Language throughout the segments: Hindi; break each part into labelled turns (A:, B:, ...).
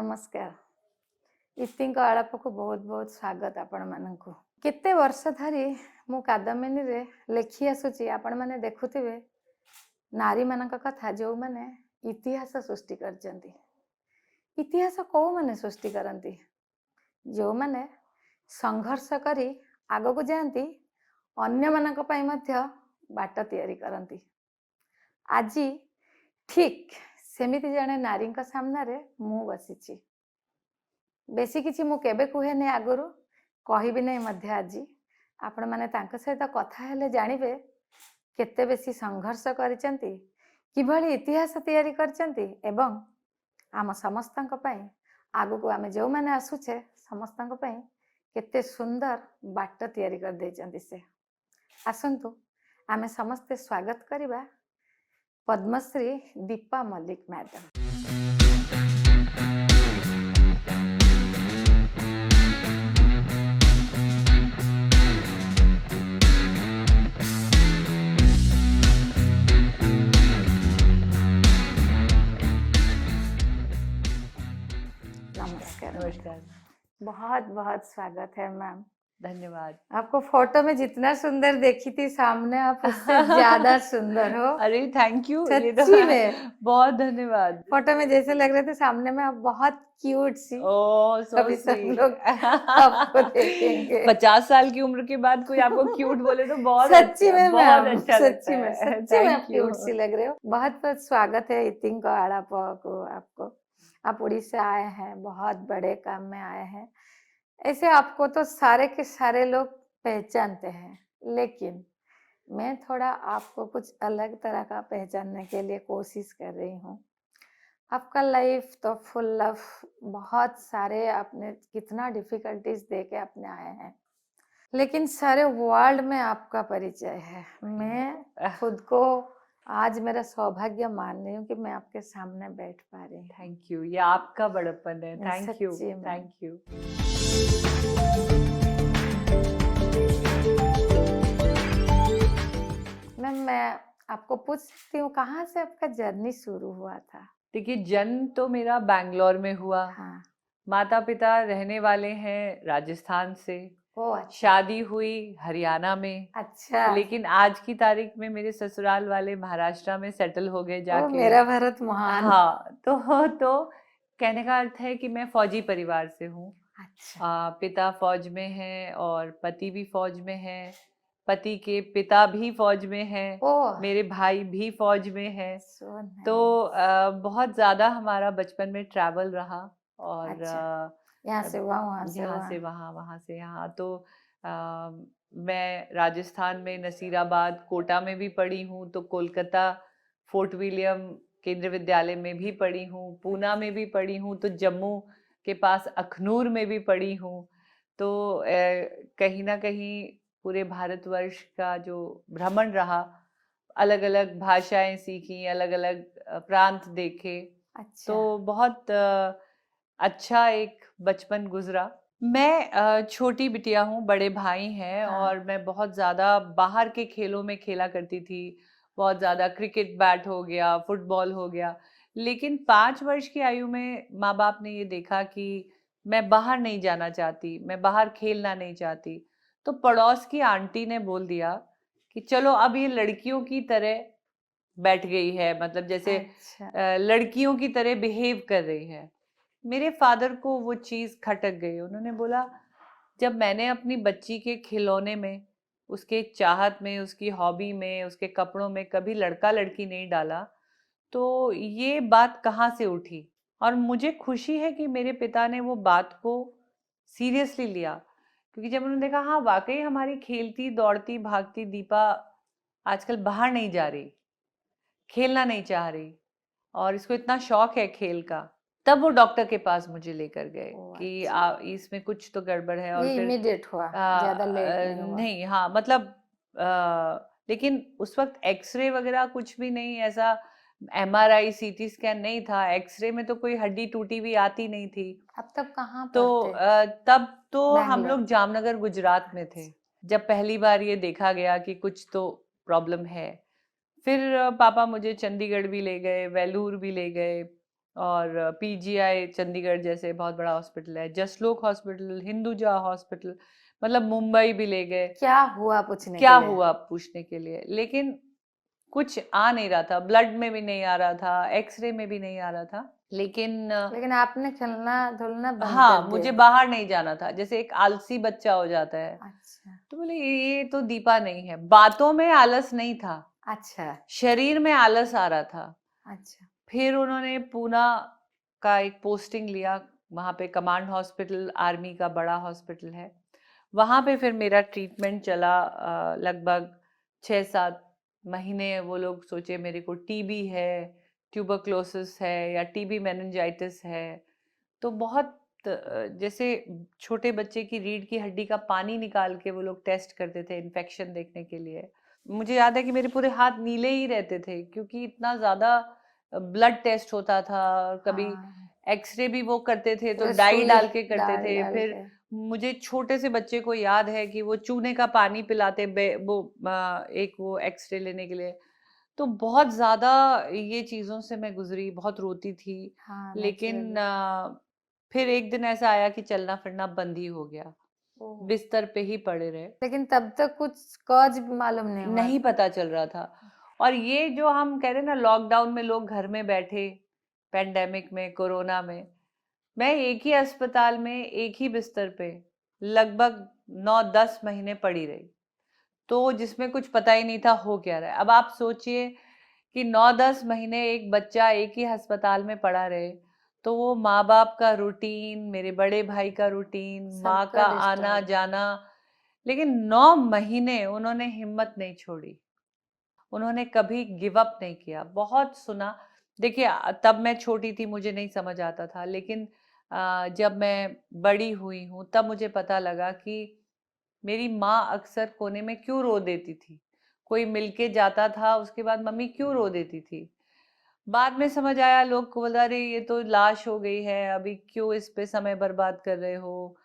A: नमस्कार। इतिଙ୍କ आलापको बहुत बहुत स्वागत आपण मानकु। केते वर्ष धरी मु कादम्बिनी रे लेखि आसुची आपण माने देखुथिबे नारी मानक कथा जो माने इतिहास सृष्टि करचंती। इतिहास को माने सृष्टि करंती जो माने संघर्ष करी आगो को जांती अन्य मानक पई मध्य बाट तयारी करंती। आजी ठीक सेमिति जने नारी सामना रे मु बसिची। बेसी किछि मु केबे कुहे नै आगुरु कहिबि नै मध्य आजी आपण माने तांक सहित कथा हेले जानिबे केते बेसी संघर्ष करिसंती किभली इतिहास तयारी करचंती एवं आम समस्तंक पई आगु को आमे जो माने आसुछे समस्तंक पई केते सुंदर बाट तयारी कर देचंती से। आसंतु आमे समस्ते स्वागत करिबा पद्मश्री दीपा मल्लिक मैडम।
B: नमस्कार।
A: बहुत बहुत स्वागत है मैम।
B: धन्यवाद।
A: आपको फोटो में जितना सुंदर देखी थी सामने आप उससे ज्यादा सुंदर हो।
B: अरे थैंक यू।
A: सच्ची में
B: बहुत धन्यवाद।
A: फोटो में जैसे लग रहे थे सामने में आप बहुत क्यूट सी।
B: ओह सो
A: अभी सब लोग आपको देखेंगे।
B: 50 साल की उम्र के बाद कोई आपको क्यूट बोले तो बहुत
A: सच्ची में
B: बहुत
A: मैम,
B: अच्छा
A: सच्ची
B: लगता
A: में
B: है।
A: सच्ची में आप
B: थैंक यू।
A: क्यूट सी लग रहे हो। बहुत बहुत स्वागत है इतिंग आड़ाप को आपको। आप उड़ीसा आए हैं, बहुत बड़े काम में आए हैं। ऐसे आपको तो सारे के सारे लोग पहचानते हैं, लेकिन मैं थोड़ा आपको कुछ अलग तरह का पहचानने के लिए कोशिश कर रही हूँ। आपका लाइफ तो फुल ऑफ बहुत सारे आपने कितना डिफिकल्टीज दे के अपने आए हैं, लेकिन सारे वर्ल्ड में आपका परिचय है। मैं खुद को आज मेरा सौभाग्य मान रही हूँ कि मैं आपके सामने बैठ पा रही हूँ।
B: Thank you. ये आपका बड़प्पन है। Thank you.
A: सच्ची में।
B: Thank you.
A: मैम मैं आपको पूछ सकती हूँ कहाँ से आपका जर्नी शुरू हुआ था?
B: देखिए, जन्म तो मेरा बैंगलोर में हुआ।
A: हाँ।
B: माता पिता रहने वाले हैं राजस्थान से।
A: ओ अच्छा।
B: शादी हुई हरियाणा में।
A: अच्छा।
B: लेकिन आज की तारीख में मेरे ससुराल वाले महाराष्ट्र में सेटल हो गए
A: ओ
B: जाके।
A: मेरा भारत महान।
B: हाँ, तो कहने का अर्थ है कि मैं फौजी परिवार से हूँ।
A: अच्छा।
B: पिता फौज में है और पति भी फौज में है। पति के पिता भी फौज में हैं।
A: ओ
B: मेरे भाई भी फौज में है।
A: So nice.
B: तो बहुत ज़्यादा हमारा बचपन में ट्रैवल रहा और
A: अच्छा। यहाँ से वहाँ, वहाँ से
B: यहाँ
A: वहाँ।
B: से वहाँ, वहाँ से यहाँ। तो मैं राजस्थान में नसीराबाद, कोटा में भी पढ़ी हूँ। तो कोलकाता फोर्ट विलियम केंद्रीय विद्यालय में भी पढ़ी हूँ। पूना में भी पढ़ी हूँ। तो जम्मू के पास अखनूर में भी पढ़ी हूँ। तो कहीं ना कहीं पूरे भारतवर्ष का जो भ्रमण रहा, अलग अलग भाषाएं सीखी, अलग अलग प्रांत देखे।
A: अच्छा।
B: तो बहुत अच्छा एक बचपन गुजरा। मैं छोटी बिटिया हूँ, बड़े भाई हैं।
A: हाँ।
B: और मैं बहुत ज़्यादा बाहर के खेलों में खेला करती थी। बहुत ज़्यादा क्रिकेट बैट हो गया, फुटबॉल हो गया। लेकिन 5 वर्ष की आयु में माँ बाप ने ये देखा कि मैं बाहर नहीं जाना चाहती, मैं बाहर खेलना नहीं चाहती। तो पड़ोस की आंटी ने बोल दिया कि चलो अब ये लड़कियों की तरह बैठ गई है, मतलब जैसे
A: अच्छा।
B: लड़कियों की तरह बिहेव कर रही है। मेरे फादर को वो चीज़ खटक गई। उन्होंने बोला, जब मैंने अपनी बच्ची के खिलौने में, उसके चाहत में, उसकी हॉबी में, उसके कपड़ों में कभी लड़का लड़की नहीं डाला, तो ये बात कहाँ से उठी। और मुझे खुशी है कि मेरे पिता ने वो बात को सीरियसली लिया, क्योंकि जब उन्होंने देखा हाँ वाकई हमारी खेलती दौड़ती भागती दीपा आजकल बाहर नहीं जा रही, खेलना नहीं चाह रही, और इसको इतना शौक है खेल का, तब वो डॉक्टर के पास मुझे लेकर गए कि इसमें कुछ तो गड़बड़ है। और
A: ये
B: फिर
A: इमीडिएट हुआ, ज्यादा लेट नहीं हुआ?
B: नहीं, हाँ मतलब लेकिन उस वक्त एक्सरे वगैरह कुछ भी नहीं, ऐसा MRI CT स्कैन नहीं था। एक्सरे में तो कोई हड्डी टूटी हुई आती नहीं थी।
A: अब तब कहाँ
B: तो
A: पढ़ते?
B: तब तो हम
A: बैंगलोर।
B: लोग जामनगर गुजरात में थे जब पहली बार ये देखा गया कि कुछ तो प्रॉब्लम है। फिर पापा मुझे चंडीगढ़ भी ले गए, वेलूर भी ले गए, और पीजीआई चंडीगढ़ जैसे बहुत बड़ा हॉस्पिटल है, जसलोक हॉस्पिटल, हिंदुजा हॉस्पिटल, मतलब मुंबई भी ले गए।
A: क्या हुआ पूछने
B: क्या
A: के लिए?
B: हुआ पूछने के लिए, लेकिन कुछ आ नहीं रहा था, ब्लड में भी नहीं आ रहा था, एक्सरे में भी नहीं आ रहा था। लेकिन
A: लेकिन आपने खेलना धुलना बंद कर
B: हाँ,
A: दिया?
B: मुझे बाहर नहीं जाना था, जैसे एक आलसी बच्चा हो जाता है।
A: अच्छा
B: तो बोले ये तो दीपा नहीं है। बातों में आलस नहीं था,
A: अच्छा
B: शरीर में आलस आ रहा था।
A: अच्छा।
B: फिर उन्होंने पूना का एक पोस्टिंग लिया, वहाँ पे कमांड हॉस्पिटल, आर्मी का बड़ा हॉस्पिटल है। वहाँ पे फिर मेरा ट्रीटमेंट चला लगभग 6-7 महीने। वो लोग सोचे मेरे को टीबी है, ट्यूबरक्लोसिस है या टीबी मेनिंजाइटिस है। तो बहुत जैसे छोटे बच्चे की रीढ़ की हड्डी का पानी निकाल के वो लोग टेस्ट करते थे इन्फेक्शन देखने के लिए। मुझे याद है कि मेरे पूरे हाथ नीले ही रहते थे, क्योंकि इतना ज़्यादा ब्लड टेस्ट होता था। कभी
A: हाँ,
B: एक्सरे भी वो करते थे तो
A: पूरा
B: डाई
A: सुई
B: डाल के करते
A: डाल
B: थे।
A: डाल
B: फिर
A: के।
B: मुझे छोटे से बच्चे को याद है कि वो चूने का पानी पिलाते वो एक वो एक्सरे लेने के लिए। तो बहुत ज़्यादा ये चीज़ों से मैं गुजरी, बहुत रोती थी।
A: हाँ,
B: लेकिन
A: नेचुरली।
B: फिर एक दिन ऐसा आया कि चलना फिरना बंद ही हो गया,
A: ओह!
B: बिस्तर पे ही पड़े रहे।
A: लेकिन तब तक कुछ कॉज़ मालूम नहीं हुआ?
B: नहीं पता चल रहा था। और ये जो हम कह रहे हैं ना, लॉकडाउन में लोग घर में बैठे, पेंडेमिक में, कोरोना में, मैं एक ही अस्पताल में एक ही बिस्तर पे लगभग 9-10 महीने पड़ी रही। तो जिसमें कुछ पता ही नहीं था हो क्या रहा है। अब आप सोचिए कि 9-10 महीने एक बच्चा एक ही अस्पताल में पड़ा रहे, तो वो माँ बाप का रूटीन, मेरे बड़े भाई का रूटीन, माँ
A: सबका
B: का आना
A: डिस्टर्ब।
B: जाना। लेकिन 9 महीने उन्होंने हिम्मत नहीं छोड़ी, उन्होंने कभी गिव अप नहीं किया। बहुत सुना, देखिए तब मैं छोटी थी, मुझे नहीं समझ आता था। लेकिन जब मैं बड़ी हुई हूँ तब मुझे पता लगा कि मेरी माँ अक्सर कोने में क्यों रो देती थी। कोई मिलके जाता था उसके बाद मम्मी क्यों रो देती थी। बाद में समझ आया, लोग बोला अरे ये तो लाश हो गई है, अभी क्यों इस पे समय बर्बाद कर रहे हो,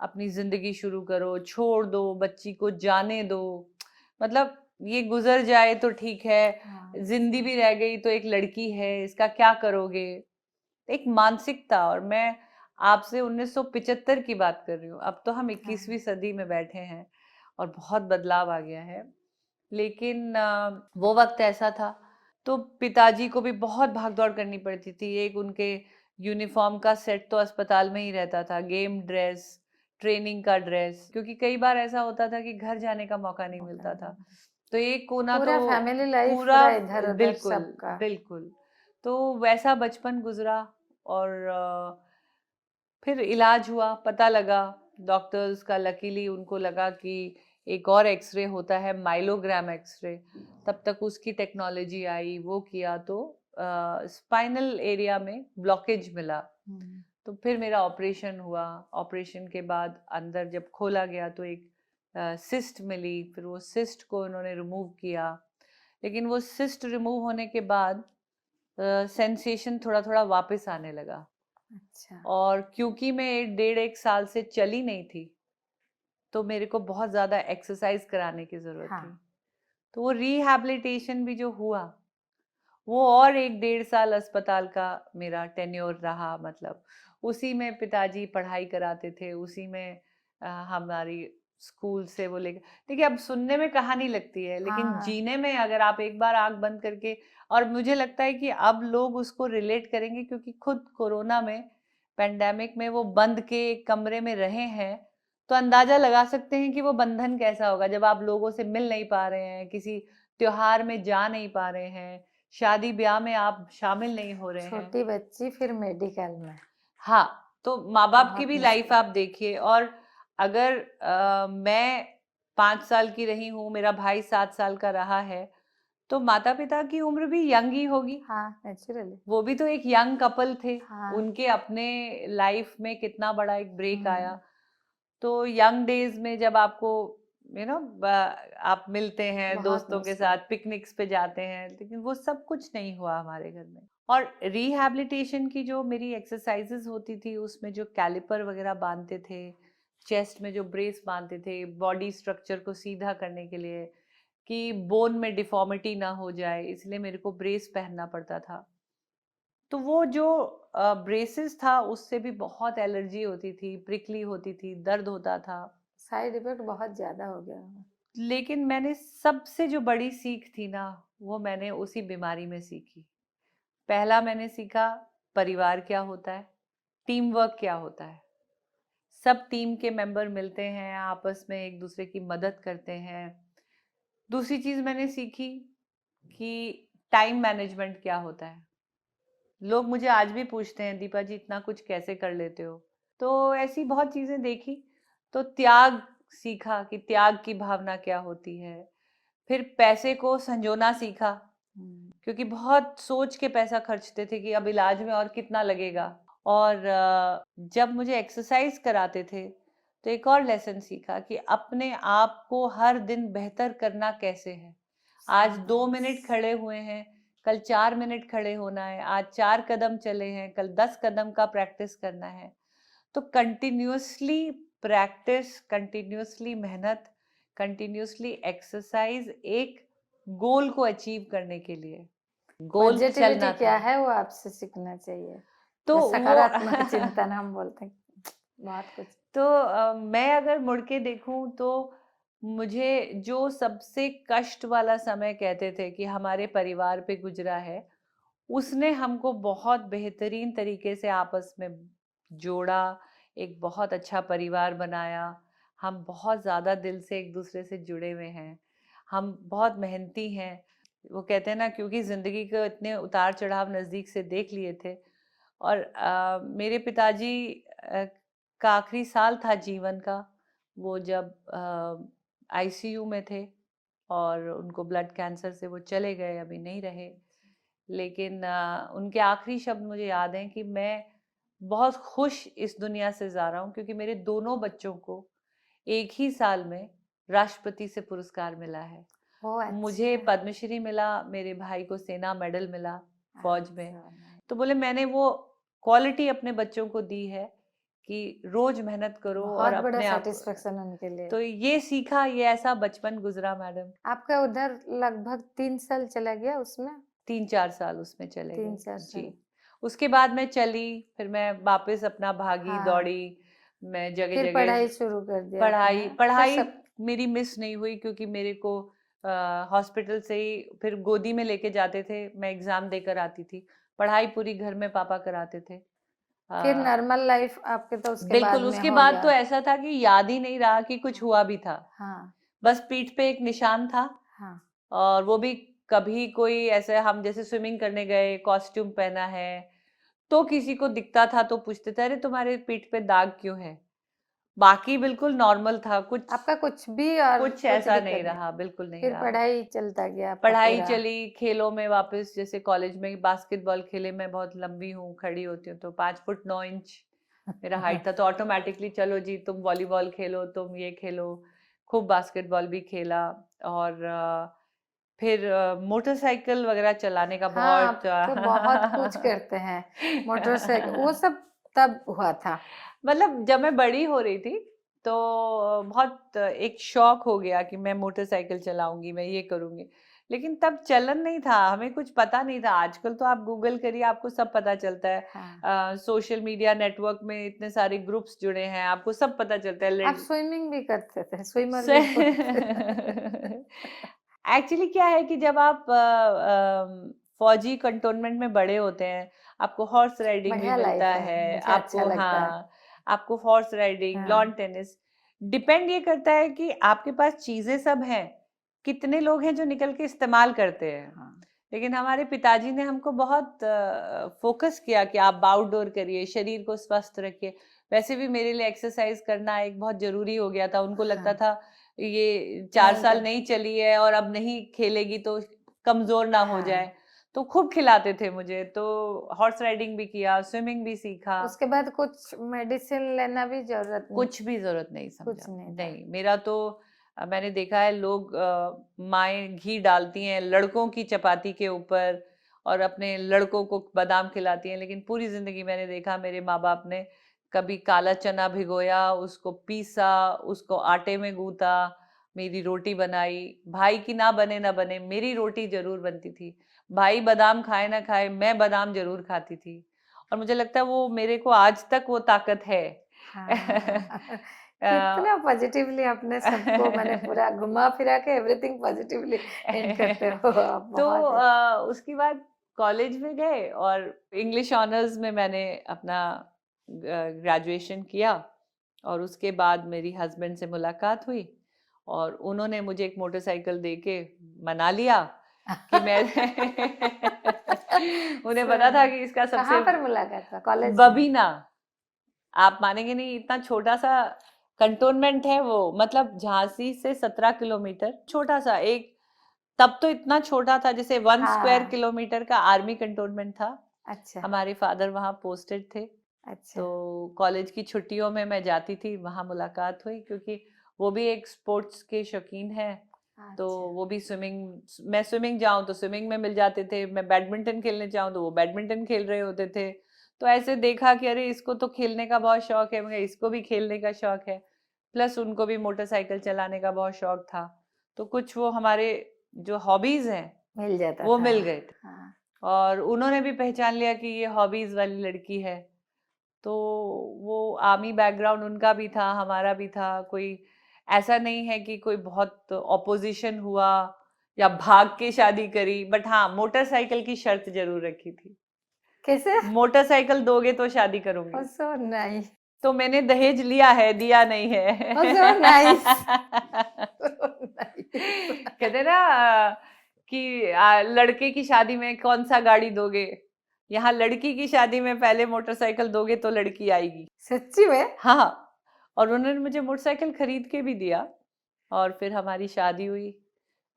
B: अपनी जिंदगी शुरू करो, छोड़ दो बच्ची को, जाने दो। मतलब ये गुजर जाए तो ठीक है,
A: हाँ,
B: जिंदी भी रह गई तो एक लड़की है, इसका क्या करोगे। एक मानसिकता। और मैं आपसे 1975 की बात कर रही हूँ, अब तो हम 21वीं
A: हाँ।
B: सदी में बैठे हैं और बहुत बदलाव आ गया है। लेकिन वो वक्त ऐसा था। तो पिताजी को भी बहुत भागदौड़ करनी पड़ती थी। एक उनके यूनिफॉर्म का सेट तो अस्पताल में ही रहता था, गेम ड्रेस, ट्रेनिंग का ड्रेस, क्योंकि कई बार ऐसा होता था कि घर जाने का मौका नहीं
A: मौका
B: मिलता
A: नहीं
B: था।
A: मिलता।
B: तो एक कोना तो
A: पूरा फैमिली लाइफ
B: पूरा,
A: पूरा इधर-उधर
B: बिल्कुल
A: सबका।
B: बिल्कुल। तो वैसा बचपन गुजरा। और फिर इलाज हुआ, पता लगा, डॉक्टर्स का लकीली उनको लगा कि एक और एक्सरे होता है, माइलोग्राम एक्सरे। तब तक उसकी टेक्नोलॉजी आई, वो किया तो स्पाइनल एरिया में ब्लॉकेज मिला।
A: हुँ।
B: तो फिर मेरा ऑपरेशन हुआ। ऑपरेशन के बाद अंदर जब खोला गया तो एक सिस्ट मिली, फिर वो सिस्ट को उन्होंने रिमूव किया। लेकिन वो सिस्ट रिमूव होने के बाद सेंसेशन थोड़ा थोड़ा वापस आने लगा।
A: अच्छा।
B: और क्योंकि मैं 1.5 1 साल से चली नहीं थी, तो मेरे को बहुत ज़्यादा एक्सरसाइज कराने की ज़रूरत
A: हाँ।
B: थी। तो वो रिहैबिलिटेशन भी जो हुआ, वो और 1-1.5 साल अस्पताल का मेरा टेन्योर रहा। मतलब उसी में पिताजी पढ़ाई कराते थे, उसी में हमारी स्कूल से वो लेके, देखिए अब सुनने में कहानी लगती है, लेकिन
A: हाँ,
B: जीने में अगर आप एक बार आंख बंद करके, और मुझे लगता है कि अब लोग उसको रिलेट करेंगे, क्योंकि खुद कोरोना में, पेंडेमिक में वो बंद के एक कमरे में रहे हैं। तो अंदाजा लगा सकते हैं कि वो बंधन कैसा होगा, जब आप लोगों से मिल नहीं पा रहे हैं, किसी त्योहार में जा नहीं पा रहे हैं, शादी ब्याह में आप शामिल नहीं हो रहे हैं।
A: छोटी बच्ची फिर मेडिकल में।
B: हाँ, तो माँ बाप की
A: बहुत
B: भी लाइफ
A: मुश्किल।
B: आप देखिए। और अगर मैं 5 साल की रही हूँ, मेरा भाई 7 साल का रहा है, तो माता पिता की उम्र भी यंग ही होगी।
A: हाँ, नेचुरली।
B: वो भी तो एक यंग कपल थे।
A: हाँ।
B: उनके अपने लाइफ में कितना बड़ा एक ब्रेक आया।
A: हुँ।
B: तो यंग डेज में जब आपको आप मिलते हैं
A: बहुत
B: दोस्तों के
A: मुश्किल।
B: साथ, पिकनिक्स पे जाते हैं, लेकिन वो सब कुछ नहीं हुआ हमारे घर में। और रिहैबिलिटेशन की जो मेरी एक्सरसाइजेज होती थी, उसमें जो कैलिपर वगैरह बांधते थे, चेस्ट में जो ब्रेस बांधते थे बॉडी स्ट्रक्चर को सीधा करने के लिए, कि बोन में डिफॉर्मिटी ना हो जाए, इसलिए मेरे को ब्रेस पहनना पड़ता था। तो वो जो ब्रेसेस था उससे भी बहुत एलर्जी होती थी, प्रिकली होती थी, दर्द होता था।
A: साइड इफेक्ट बहुत ज्यादा हो गया होगा।
B: लेकिन मैंने सबसे जो बड़ी सीख थी ना, वो मैंने उसी बीमारी में सीखी। पहला मैंने सीखा परिवार क्या होता है, टीम वर्क क्या होता है। सब टीम के मेंबर मिलते हैं, आपस में एक दूसरे की मदद करते हैं। दूसरी चीज मैंने सीखी कि टाइम मैनेजमेंट क्या होता है। लोग मुझे आज भी पूछते हैं, दीपा जी इतना कुछ कैसे कर लेते हो। तो ऐसी बहुत चीजें देखी। तो त्याग सीखा कि त्याग की भावना क्या होती है। फिर पैसे को संजोना सीखा, क्योंकि बहुत सोच के पैसा खर्चते थे कि अब इलाज में और कितना लगेगा। और जब मुझे एक्सरसाइज कराते थे तो एक और लेसन सीखा कि अपने आप को हर दिन बेहतर करना कैसे है। आज 2 मिनट खड़े हुए हैं, कल 4 मिनट खड़े होना है। आज 4 कदम चले हैं, कल 10 कदम का प्रैक्टिस करना है। तो कंटिन्यूअसली प्रैक्टिस, कंटिन्यूअसली मेहनत, कंटिन्यूअसली एक्सरसाइज, एक गोल को अचीव करने के लिए गोल पे
A: पॉजिटिविटी
B: चलना
A: क्या
B: था।
A: है वो आपसे सीखना चाहिए।
B: तो
A: या
B: वो
A: सकारात्मक चिंतन हम बोलते हैं, बहुत कुछ।
B: तो मैं अगर मुड़ के देखूं तो मुझे जो सबसे कष्ट वाला समय कहते थे कि हमारे परिवार पे गुजरा है, उसने हमको बहुत बेहतरीन तरीके से आपस में जोड़ा, एक बहुत अच्छा परिवार बनाया। हम बहुत ज़्यादा दिल से एक दूसरे से जुड़े हुए हैं, हम बहुत मेहनती हैं। वो कहते हैं ना, क्योंकि ज़िंदगी के इतने उतार चढ़ाव नज़दीक से देख लिए थे। और मेरे पिताजी का आखिरी साल था जीवन का, वो जब आईसीयू में थे और उनको ब्लड कैंसर से वो चले गए, अभी नहीं रहे। लेकिन उनके आखिरी शब्द मुझे याद हैं कि मैं बहुत खुश इस दुनिया से जा रहा हूँ, क्योंकि मेरे दोनों बच्चों को एक ही साल में राष्ट्रपति से पुरस्कार मिला है।
A: ओ
B: मुझे
A: अच्छा।
B: पद्मश्री मिला, मेरे भाई को सेना मेडल मिला फौज में।
A: अच्छा,
B: तो बोले मैंने वो क्वालिटी अपने बच्चों को दी है कि रोज मेहनत करो और
A: बहुत बड़ा
B: अपने आप।
A: सेटिस्फेक्शन उनके लिए।
B: तो ये सीखा, ये ऐसा बचपन गुजरा मैडम।
A: आपका उधर लगभग 3 साल चला गया उसमें।
B: 3-4 साल उसमें चले
A: तीन
B: गए
A: चार
B: जी।
A: साल
B: उसके बाद मैं चली, फिर मैं वापस अपना भागी
A: हाँ,
B: दौड़ी। मैं जगह
A: फिर
B: जगह
A: पढ़ाई शुरू कर दिया
B: पढ़ाई
A: आपने। पर
B: पढ़ाई
A: सब
B: मेरी मिस नहीं हुई, क्योंकि मेरे को हॉस्पिटल से ही फिर गोदी में लेके जाते थे, मैं एग्जाम देकर आती थी। पढ़ाई पूरी घर में पापा कराते थे।
A: फिर
B: अ,
A: नॉर्मल लाइफ आपके तो उसके बाद
B: बिल्कुल
A: में
B: उसके
A: हो
B: बाद
A: गया।
B: तो ऐसा था कि याद ही नहीं रहा कि कुछ हुआ भी था।
A: हाँ
B: बस पीठ पे एक निशान था।
A: हाँ।
B: और वो भी कभी कोई ऐसे, हम जैसे स्विमिंग करने गए, कॉस्ट्यूम पहना है, तो किसी को दिखता था तो पूछते थे, अरे तुम्हारे पीठ पे दाग क्यों है। बाकी बिल्कुल नॉर्मल था, कुछ
A: आपका कुछ भी और
B: कुछ
A: कुछ
B: ऐसा नहीं
A: दिक्कत नहीं।
B: रहा, बिल्कुल नहीं
A: फिर
B: रहा।
A: पढ़ाई चलता गया आपका
B: पढ़ाई
A: पूरा।
B: चली, खेलों में वापस, जैसे कॉलेज में बास्केटबॉल खेले, मैं बहुत लंबी हूँ, खड़ी होती हूँ, तो 5 फुट 9 इंच मेरा हाइट था। तो ऑटोमेटिकली चलो जी तुम वॉलीबॉल खेलो, तुम ये खेलो। खूब बास्केटबॉल भी खेला। और फिर मोटरसाइकिल वगैरह चलाने का
A: हाँ,
B: बहुत
A: आप तो बहुत कुछ करते हैं। मोटरसाइकिल वो सब तब हुआ था।
B: मतलब जब मैं बड़ी हो रही थी तो बहुत एक शौक हो गया कि मैं मोटरसाइकिल चलाऊंगी, मैं ये करूंगी। लेकिन तब चलन नहीं था, हमें कुछ पता नहीं था। आजकल तो आप गूगल करिए, आपको सब पता चलता
A: हाँ,
B: है। सोशल मीडिया नेटवर्क में इतने सारे ग्रुप्स जुड़े हैं, आपको सब पता चलता है।
A: आप स्विमिंग भी करते थे, स्विमर भी बोलते
B: एक्चुअली क्या है कि जब आप फौजी कंटोनमेंट में बड़े होते हैं, आपको हॉर्स राइडिंग भी
A: बढ़िया
B: मिलता
A: लाइफ है,
B: है,
A: मुझे अच्छा
B: आपको,
A: लगता है।
B: हाँ, आपको हॉर्स राइडिंग,
A: हाँ
B: लॉन टेनिस। डिपेंड ये करता है कि आपके पास चीजें सब हैं, कितने लोग हैं जो निकल के इस्तेमाल करते हैं।
A: हाँ
B: लेकिन हमारे पिताजी ने हमको बहुत फोकस किया कि आप आउटडोर करिए, शरीर को स्वस्थ रखिए। वैसे भी मेरे लिए एक्सरसाइज करना एक बहुत जरूरी हो गया था। उनको लगता
A: हाँ।
B: था ये 4 साल
A: नहीं
B: नहीं चली है और अब नहीं खेलेगी तो कमजोर ना हो
A: हाँ,
B: जाए। तो खूब खिलाते थे मुझे। तो हॉर्स राइडिंग भी किया, स्विमिंग भी सीखा।
A: उसके बाद कुछ मेडिसिन लेना भी जरूरत नहीं,
B: कुछ भी जरूरत नहीं
A: कुछ
B: समझा,
A: नहीं था।
B: नहीं। मेरा तो मैंने देखा है, लोग माएँ घी डालती हैं लड़कों की चपाती के ऊपर और अपने लड़कों को बादाम खिलाती हैं। लेकिन पूरी जिंदगी मैंने देखा मेरे माँ बाप ने कभी काला चना भिगोया, उसको पीसा, उसको आटे में गूंथा, मेरी रोटी बनाई, भाई की ना बने मेरी रोटी जरूर बनती थी। भाई बादाम खाए ना खाए, मैं बादाम जरूर खाती थी। और मुझे लगता है वो मेरे को आज तक वो ताकत है।
A: हाँ
B: अ,
A: कितना पॉजिटिवली आपने सबको मैंने पूरा घुमा फिरा के एवरीथिंग पॉजिटिवली एंड करते हो आप,
B: तो
A: बहुत अच्छा।
B: उसके बाद कॉलेज में गए और इंग्लिश ऑनर्स में मैंने अपना ग्रेजुएशन किया। और उसके बाद मेरी हस्बैंड से मुलाकात हुई और उन्होंने मुझे एक मोटरसाइकिल दे के मना लिया कि मैं उन्हें पता था
A: सो
B: कि इसका
A: कहाँ
B: सबसे
A: पर मुलाकात हुआ, कॉलेज में?
B: बबीना, आप मानेंगे नहीं, इतना छोटा सा कंटोनमेंट है वो, मतलब झांसी से 17 किलोमीटर, छोटा सा एक, तब तो इतना छोटा था जैसे 1 स्क्वायर किलोमीटर का आर्मी कंटोनमेंट था।
A: अच्छा
B: हमारे फादर वहाँ पोस्टेड थे।
A: अच्छा
B: तो कॉलेज की छुट्टियों में मैं जाती थी, वहाँ मुलाकात हुई क्योंकि वो भी एक स्पोर्ट्स के शौकीन है। तो
A: अच्छा
B: वो भी स्विमिंग, मैं स्विमिंग जाऊँ तो स्विमिंग में मिल जाते थे, मैं बैडमिंटन खेलने जाऊँ तो वो बैडमिंटन खेल रहे होते थे। तो ऐसे देखा कि अरे इसको तो खेलने का बहुत शौक है, मगर इसको भी खेलने का शौक है, प्लस उनको भी मोटरसाइकिल चलाने का बहुत शौक था। तो कुछ वो हमारे जो हॉबीज हैं
A: मिल जाता
B: वो
A: था।
B: मिल गए थे।
A: हाँ
B: और उन्होंने भी पहचान लिया कि ये हॉबीज वाली लड़की है। तो वो आर्मी बैकग्राउंड उनका भी था, हमारा भी था। कोई ऐसा नहीं है कि कोई बहुत ऑपोजिशन हुआ या भाग के शादी करी, बट हाँ मोटरसाइकिल की शर्त जरूर रखी थी,
A: कैसे?
B: मोटरसाइकिल दोगे तो शादी
A: Oh,
B: करूंगी।
A: so nice.
B: तो मैंने दहेज लिया है, दिया नहीं
A: Oh, so nice.
B: है।
A: So nice.
B: कहते ना कि लड़के की शादी में कौन सा गाड़ी दोगे, यहाँ लड़की की शादी में पहले मोटरसाइकिल दोगे तो लड़की आएगी।
A: सच्ची में?
B: हाँ, और उन्होंने मुझे मोटरसाइकिल खरीद के भी दिया और फिर हमारी शादी हुई।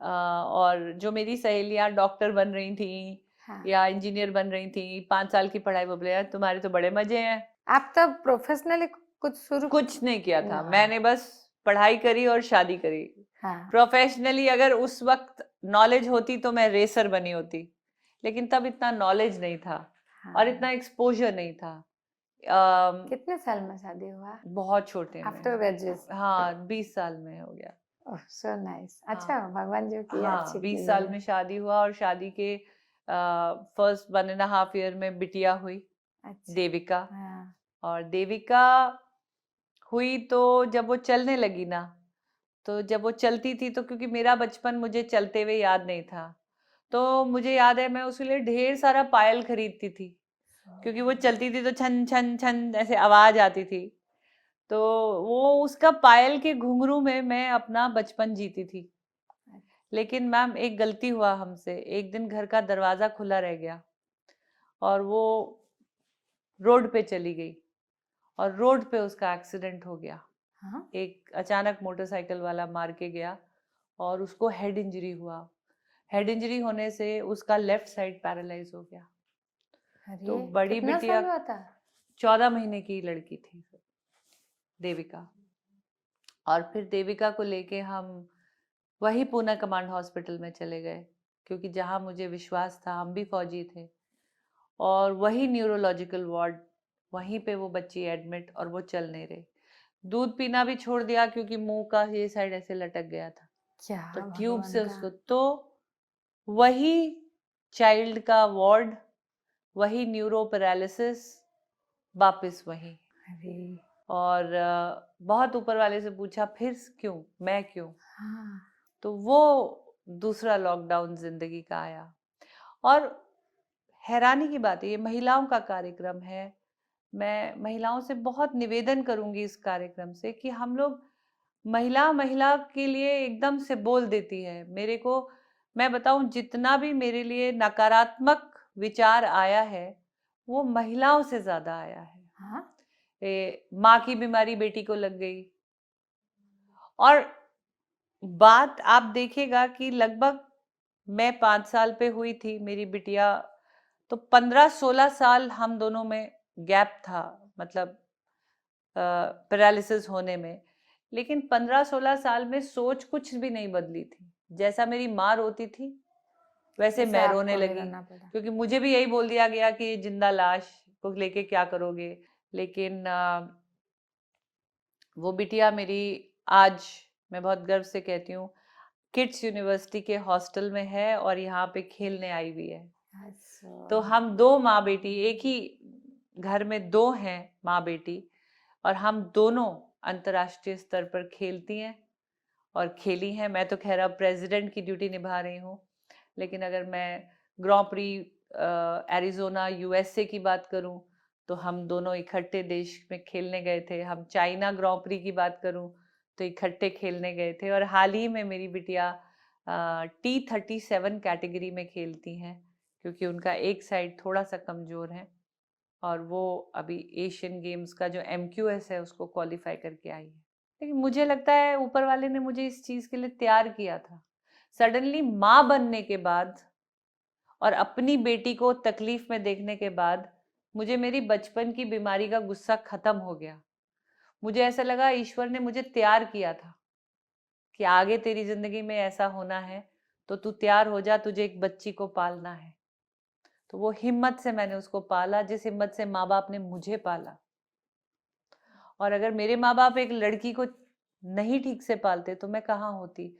B: और जो मेरी सहेलियां डॉक्टर बन रही थी
A: हाँ
B: या इंजीनियर बन रही थी, 5 साल की पढ़ाई, वो बोले यार तुम्हारे तो बड़े मजे हैं।
A: आप तब प्रोफेशनली कुछ शुरू?
B: कुछ नहीं किया था,
A: ना।
B: मैंने बस पढ़ाई करी और शादी करी।
A: हाँ
B: प्रोफेशनली अगर उस वक्त नॉलेज होती तो मैं रेसर बनी होती, लेकिन तब इतना नॉलेज नहीं था और
A: हाँ।
B: इतना एक्सपोजर नहीं था।
A: कितने साल में शादी हुआ?
B: बहुत छोटे
A: आफ्टर
B: में,
A: ग्रेजुएशन?
B: हाँ 20 साल में हो गया।
A: ओह सो नाइस।
B: हाँ
A: अच्छा, भगवान जो किया
B: हाँ,
A: अच्छी
B: 20 साल
A: चीजें।
B: में शादी हुआ और शादी के फर्स्ट 1.5 ईयर में बिटिया हुई,
A: अच्छा।
B: देविका।
A: हाँ
B: और देविका हुई तो जब वो चलने लगी ना, तो जब वो चलती थी तो क्योंकि मेरा बचपन मुझे चलते हुए याद नहीं था, तो मुझे याद है मैं उसके लिए ढेर सारा पायल खरीदती थी, क्योंकि वो चलती थी तो छन छन छन ऐसे आवाज आती थी। तो वो उसका पायल के घुंघरू में मैं अपना बचपन जीती थी। लेकिन मैम एक गलती हुआ हमसे, एक दिन घर का दरवाजा खुला रह गया और वो रोड पे चली गई और रोड पे उसका एक्सीडेंट हो गया।
A: हाँ।
B: एक अचानक मोटरसाइकिल वाला मार के गया और उसको हेड इंजरी हुआ। हेड इंजरी होने से उसका लेफ्ट साइड पैरालाइज हो गया। तो
A: अरे
B: बड़ी
A: कितना
B: बिटिया
A: साल हुआ था?
B: 14 महीने की लड़की थी देविका। और फिर देविका को लेके हम वही पूना कमांड हॉस्पिटल में चले गए, क्योंकि जहाँ मुझे विश्वास था, हम भी फौजी थे, और वही न्यूरोलॉजिकल वार्ड, वहीं पे वो बच्ची एडमिट, और वो चल नहीं रही। दूध पीना भी छोड़ दिया क्योंकि मुंह का ये साइड ऐसे लटक गया था,
A: क्या
B: तो ट्यूब
A: भगवान
B: से
A: का।
B: उसको, तो वही चाइल्ड का वार्ड, वही न्यूरो पैरालिसिस, वापस वही।
A: अरे
B: और बहुत ऊपर वाले से पूछा फिर क्यों, मैं क्यों।
A: हाँ।
B: तो वो दूसरा लॉकडाउन जिंदगी का आया। और हैरानी की बात है, ये महिलाओं का कार्यक्रम है। मैं महिलाओं से बहुत निवेदन करूंगी इस कार्यक्रम से कि हम लोग, महिला महिला के लिए एकदम से बोल देती है। मेरे को, मैं बताऊं, जितना भी मेरे लिए नकारात्मक विचार आया है वो महिलाओं से ज्यादा आया है।
A: हाँ
B: माँ की बीमारी बेटी को लग गई, और बात आप देखिएगा कि लगभग मैं 5 साल पे हुई थी, मेरी बिटिया तो 15-16 साल हम दोनों में गैप था, मतलब पैरालिसिस होने में। लेकिन 15-16 साल में सोच कुछ भी नहीं बदली थी। जैसा मेरी माँ रोती थी वैसे
A: ऐसे
B: मैं रोने
A: आपको भी
B: लगी,
A: रोना पड़ा?
B: क्योंकि मुझे भी यही बोल दिया गया कि जिंदा लाश को लेके क्या करोगे। लेकिन वो बिटिया मेरी आज मैं बहुत गर्व से कहती हूँ, किड्स यूनिवर्सिटी के हॉस्टल में है और यहाँ पे खेलने आई हुई है। तो हम 2 माँ बेटी, एक ही घर में 2 हैं माँ बेटी, और हम दोनों अंतर्राष्ट्रीय स्तर पर खेलती हैं और खेली हैं। मैं तो खैर अब प्रेसिडेंट की ड्यूटी निभा रही हूँ, लेकिन अगर मैं ग्रां प्री एरिज़ोना यूएसए की बात करूँ तो हम दोनों इकट्ठे देश में खेलने गए थे। हम चाइना ग्रां प्री की बात करूँ तो इकट्ठे खेलने गए थे। और हाल ही में मेरी बिटिया T37 कैटेगरी में खेलती हैं, क्योंकि उनका एक साइड थोड़ा सा कमज़ोर है, और वो अभी एशियन गेम्स का जो MQS है उसको क्वालिफाई करके आई है। लेकिन मुझे लगता है ऊपर वाले ने मुझे इस चीज़ के लिए तैयार किया था। सडनली माँ बनने के बाद और अपनी बेटी को तकलीफ में देखने के बाद मुझे मेरी बचपन की बीमारी का गुस्सा खत्म हो गया। मुझे ऐसा लगा ईश्वर ने मुझे तैयार किया था कि आगे तेरी जिंदगी में ऐसा होना है, तो तू तैयार हो जा, तुझे एक बच्ची को पालना है। तो वो हिम्मत से मैंने उसको पाला, जिस हिम्मत से माँ बाप ने मुझे पाला। और अगर मेरे माँ बाप एक लड़की को नहीं ठीक से पालते तो मैं कहाँ होती।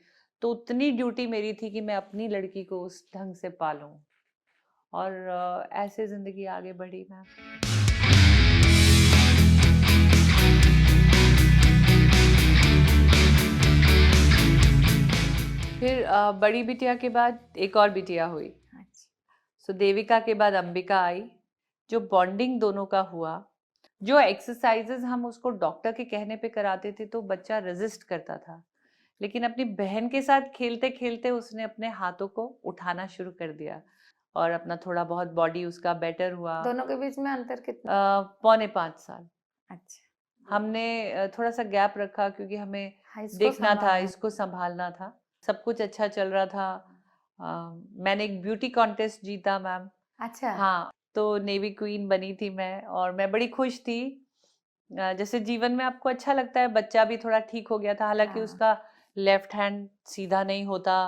B: तो उतनी ड्यूटी मेरी थी कि मैं अपनी लड़की को उस ढंग से पालूं, और ऐसे जिंदगी आगे बढ़ी मैम। फिर बड़ी बिटिया के बाद एक और बिटिया हुई। सो देविका के बाद अंबिका आई। जो बॉन्डिंग दोनों का हुआ, जो एक्सरसाइजेज हम उसको डॉक्टर के कहने पे कराते थे तो बच्चा रेजिस्ट करता था, लेकिन अपनी बहन के साथ खेलते खेलते उसने अपने हाथों को उठाना शुरू कर दिया और अपना थोड़ा बहुत बॉडी उसका बेटर हुआ।
A: दोनों के बीच में अंतर कितना?
B: 4.25 साल।
A: अच्छा।
B: हमने थोड़ा सा गैप रखा क्योंकि हमें
A: हाँ, इसको
B: देखना था,
A: संभालना
B: इसको संभालना था। सब कुछ अच्छा चल रहा था। मैंने एक ब्यूटी कॉन्टेस्ट जीता मैम।
A: अच्छा।
B: हाँ, तो नेवी क्वीन बनी थी मैं, और मैं बड़ी खुश थी। जैसे जीवन में आपको अच्छा लगता है, बच्चा भी थोड़ा ठीक हो गया था, हालांकि
A: हाँ।
B: उसका लेफ्ट हैंड सीधा नहीं होता,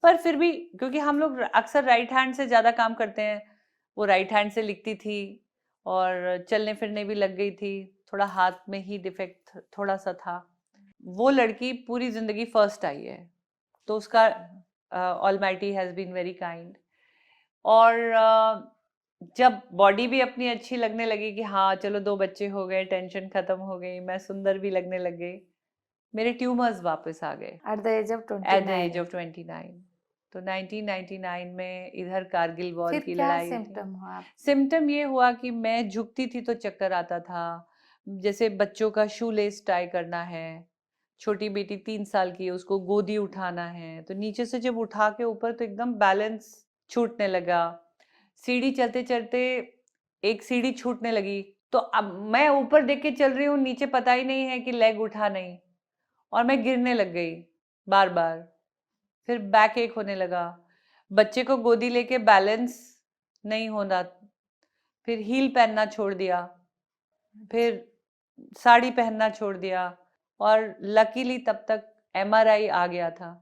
B: पर फिर भी क्योंकि हम लोग अक्सर राइट हैंड से ज़्यादा काम करते हैं, वो राइट हैंड से लिखती थी और चलने फिरने भी लग गई थी। थोड़ा हाथ में ही डिफेक्ट थोड़ा सा था। वो लड़की पूरी जिंदगी फर्स्ट आई है, तो उसका almighty has been very kind. और जब बॉडी भी अपनी अच्छी लगने लगी कि हाँ चलो 2 बच्चे हो गए, टेंशन खत्म हो गई, मैं सुंदर भी लगने लग गई, मेरे ट्यूमर्स वापस आ गए
A: at the age of
B: at the age
A: 29।
B: Of 29। तो 1999 में इधर कारगिल वॉर
A: फिर
B: की
A: क्या
B: लड़ाई थी।
A: सिम्टम हुआ आप?
B: सिम्टम ये हुआ कि मैं झुकती थी तो चक्कर आता था। जैसे बच्चों का शू लेस टाई करना है, छोटी बेटी 3 साल की है, उसको गोदी उठाना है, तो नीचे से जब उठा के ऊपर तो एकदम बैलेंस छूटने लगा। सीढ़ी चलते चलते एक सीढ़ी छूटने लगी, तो अब मैं ऊपर देख के चल रही हूँ, नीचे पता ही नहीं है कि लेग उठा नहीं, और मैं गिरने लग गई बार बार। फिर बैक एक होने लगा, बच्चे को गोदी लेके बैलेंस नहीं होना, फिर हील पहनना छोड़ दिया, फिर साड़ी पहनना छोड़ दिया, और लकीली तब तक MRI आ गया था।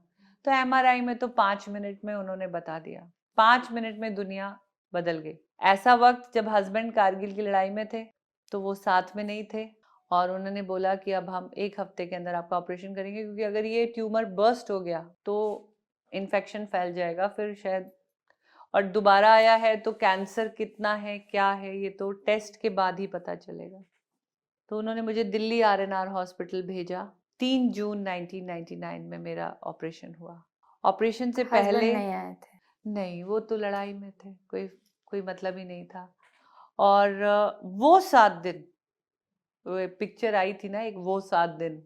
B: तो MRI में तो 5 मिनट में उन्होंने बता दिया, 5 मिनट में दुनिया बदल गई। ऐसा वक्त जब हस्बैंड कारगिल की लड़ाई में थे, तो वो साथ में नहीं थे, और उन्होंने बोला कि अब हम 1 हफ्ते के अंदर आपका ऑपरेशन करेंगे, क्योंकि अगर ये ट्यूमर बर्स्ट हो गया तो इन्फेक्शन फैल जाएगा फिर शायद, और दोबारा आया है तो कैंसर कितना है क्या है ये तो टेस्ट के बाद ही पता चलेगा। तो उन्होंने मुझे दिल्ली RNR हॉस्पिटल भेजा। 3 जून 1999 में मेरा ऑपरेशन हुआ। ऑपरेशन से पहले
A: नहीं आए थे?
B: नहीं, वो तो लड़ाई में थे, कोई मतलब ही नहीं था। और वो 7 दिन, वो पिक्चर आई थी ना एक, वो 7 दिन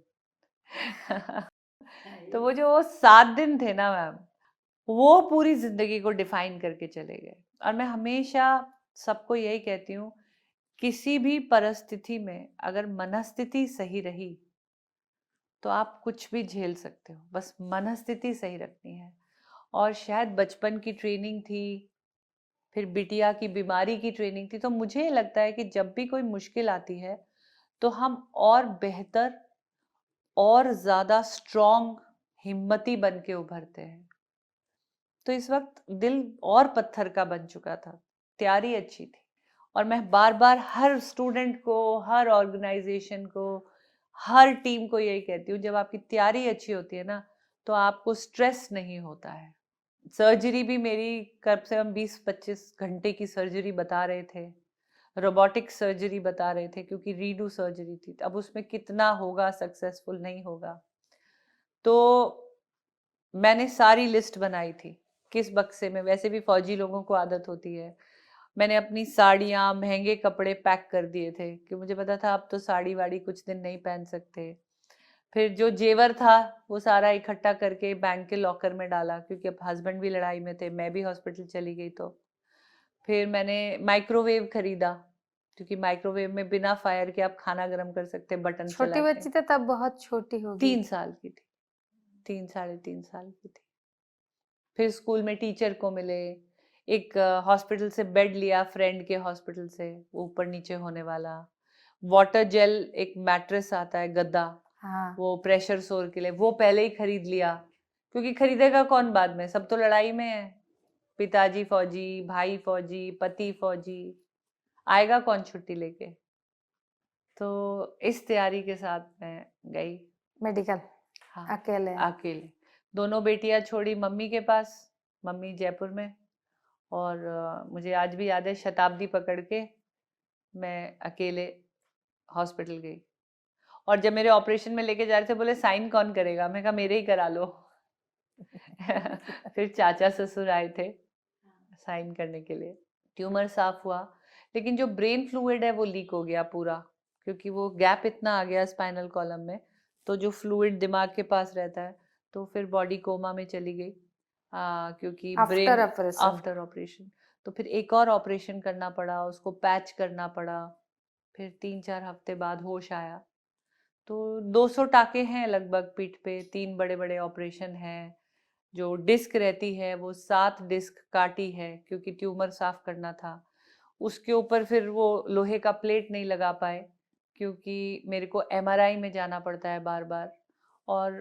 B: तो वो जो 7 दिन थे ना मैम, वो पूरी जिंदगी को डिफाइन करके चले गए। और मैं हमेशा सबको यही कहती हूँ, किसी भी परिस्थिति में अगर मनस्थिति सही रही तो आप कुछ भी झेल सकते हो, बस मनस्थिति सही रखनी है। और शायद बचपन की ट्रेनिंग थी, फिर बिटिया की बीमारी की ट्रेनिंग थी, तो मुझे लगता है कि जब भी कोई मुश्किल आती है तो हम और बेहतर और ज़्यादा स्ट्रॉन्ग, हिम्मती बन के उभरते हैं। तो इस वक्त दिल और पत्थर का बन चुका था, तैयारी अच्छी थी, और मैं बार बार हर स्टूडेंट को, हर ऑर्गेनाइजेशन को, हर टीम को यही कहती हूँ, जब आपकी तैयारी अच्छी होती है ना तो आपको स्ट्रेस नहीं होता है। सर्जरी भी मेरी कम से कम 20-25 घंटे की सर्जरी बता रहे थे, रोबोटिक सर्जरी बता रहे थे, क्योंकि रीडू सर्जरी थी। अब उसमें कितना होगा, सक्सेसफुल नहीं होगा। तो मैंने सारी लिस्ट बनाई थी किस बक्से में, वैसे भी फौजी लोगों को आदत होती है। मैंने अपनी साड़ियाँ, महंगे कपड़े पैक कर दिए थे कि मुझे पता था अब तो साड़ी वाड़ी कुछ दिन नहीं पहन सकते। फिर जो जेवर था वो सारा इकट्ठा करके बैंक के लॉकर में डाला, क्योंकि अब हस्बैंड भी लड़ाई में थे, मैं भी हॉस्पिटल चली गई। तो फिर मैंने माइक्रोवेव खरीदा, क्योंकि माइक्रोवेव में बिना फायर के आप खाना गर्म कर सकते, बटन
A: छोटी
B: चला के।
A: बच्ची तो तब बहुत छोटी होगी।
B: 3 साल की थी, 3-3.5 साल की थी। फिर स्कूल में टीचर को मिले, एक हॉस्पिटल से बेड लिया, फ्रेंड के हॉस्पिटल से, ऊपर नीचे होने वाला। वाटर जेल, एक मैट्रेस आता है, गद्दा,
A: हाँ,
B: वो प्रेशर सोर के लिए, वो पहले ही खरीद लिया, क्योंकि खरीदेगा कौन बाद में, सब तो लड़ाई में है। पिताजी फौजी, भाई फौजी, पति फौजी, आएगा कौन छुट्टी लेके। तो इस तैयारी के साथ मैं गई।
A: मेडिकल
B: हाँ,
A: अकेले।
B: अकेले। दोनों बेटियां छोड़ी मम्मी के पास, मम्मी जयपुर में, और मुझे आज भी याद है, शताब्दी पकड़ के मैं अकेले हॉस्पिटल गई। और जब मेरे ऑपरेशन में लेके जा रहे थे, बोले साइन कौन करेगा, मैं कहा मेरे ही करा लो। फिर चाचा ससुर आए थे साइन करने के लिए। ट्यूमर साफ हुआ, लेकिन जो ब्रेन फ्लूइड है वो लीक हो गया पूरा, क्योंकि वो गैप इतना आ गया स्पाइनल कॉलम में, तो जो फ्लूइड दिमाग के पास रहता है, तो फिर बॉडी कोमा में चली गई, क्योंकि
A: after
B: brain
A: operation.
B: After operation. तो फिर एक और ऑपरेशन करना पड़ा, उसको पैच करना पड़ा। फिर 3-4 हफ्ते बाद होश आया। तो 200 टाके हैं लगभग पीठ पे, 3 बड़े बड़े ऑपरेशन हैं। जो डिस्क रहती है वो 7 डिस्क काटी है, क्योंकि ट्यूमर साफ करना था। उसके ऊपर फिर वो लोहे का प्लेट नहीं लगा पाए, क्योंकि मेरे को एमआरआई में जाना पड़ता है बार बार, और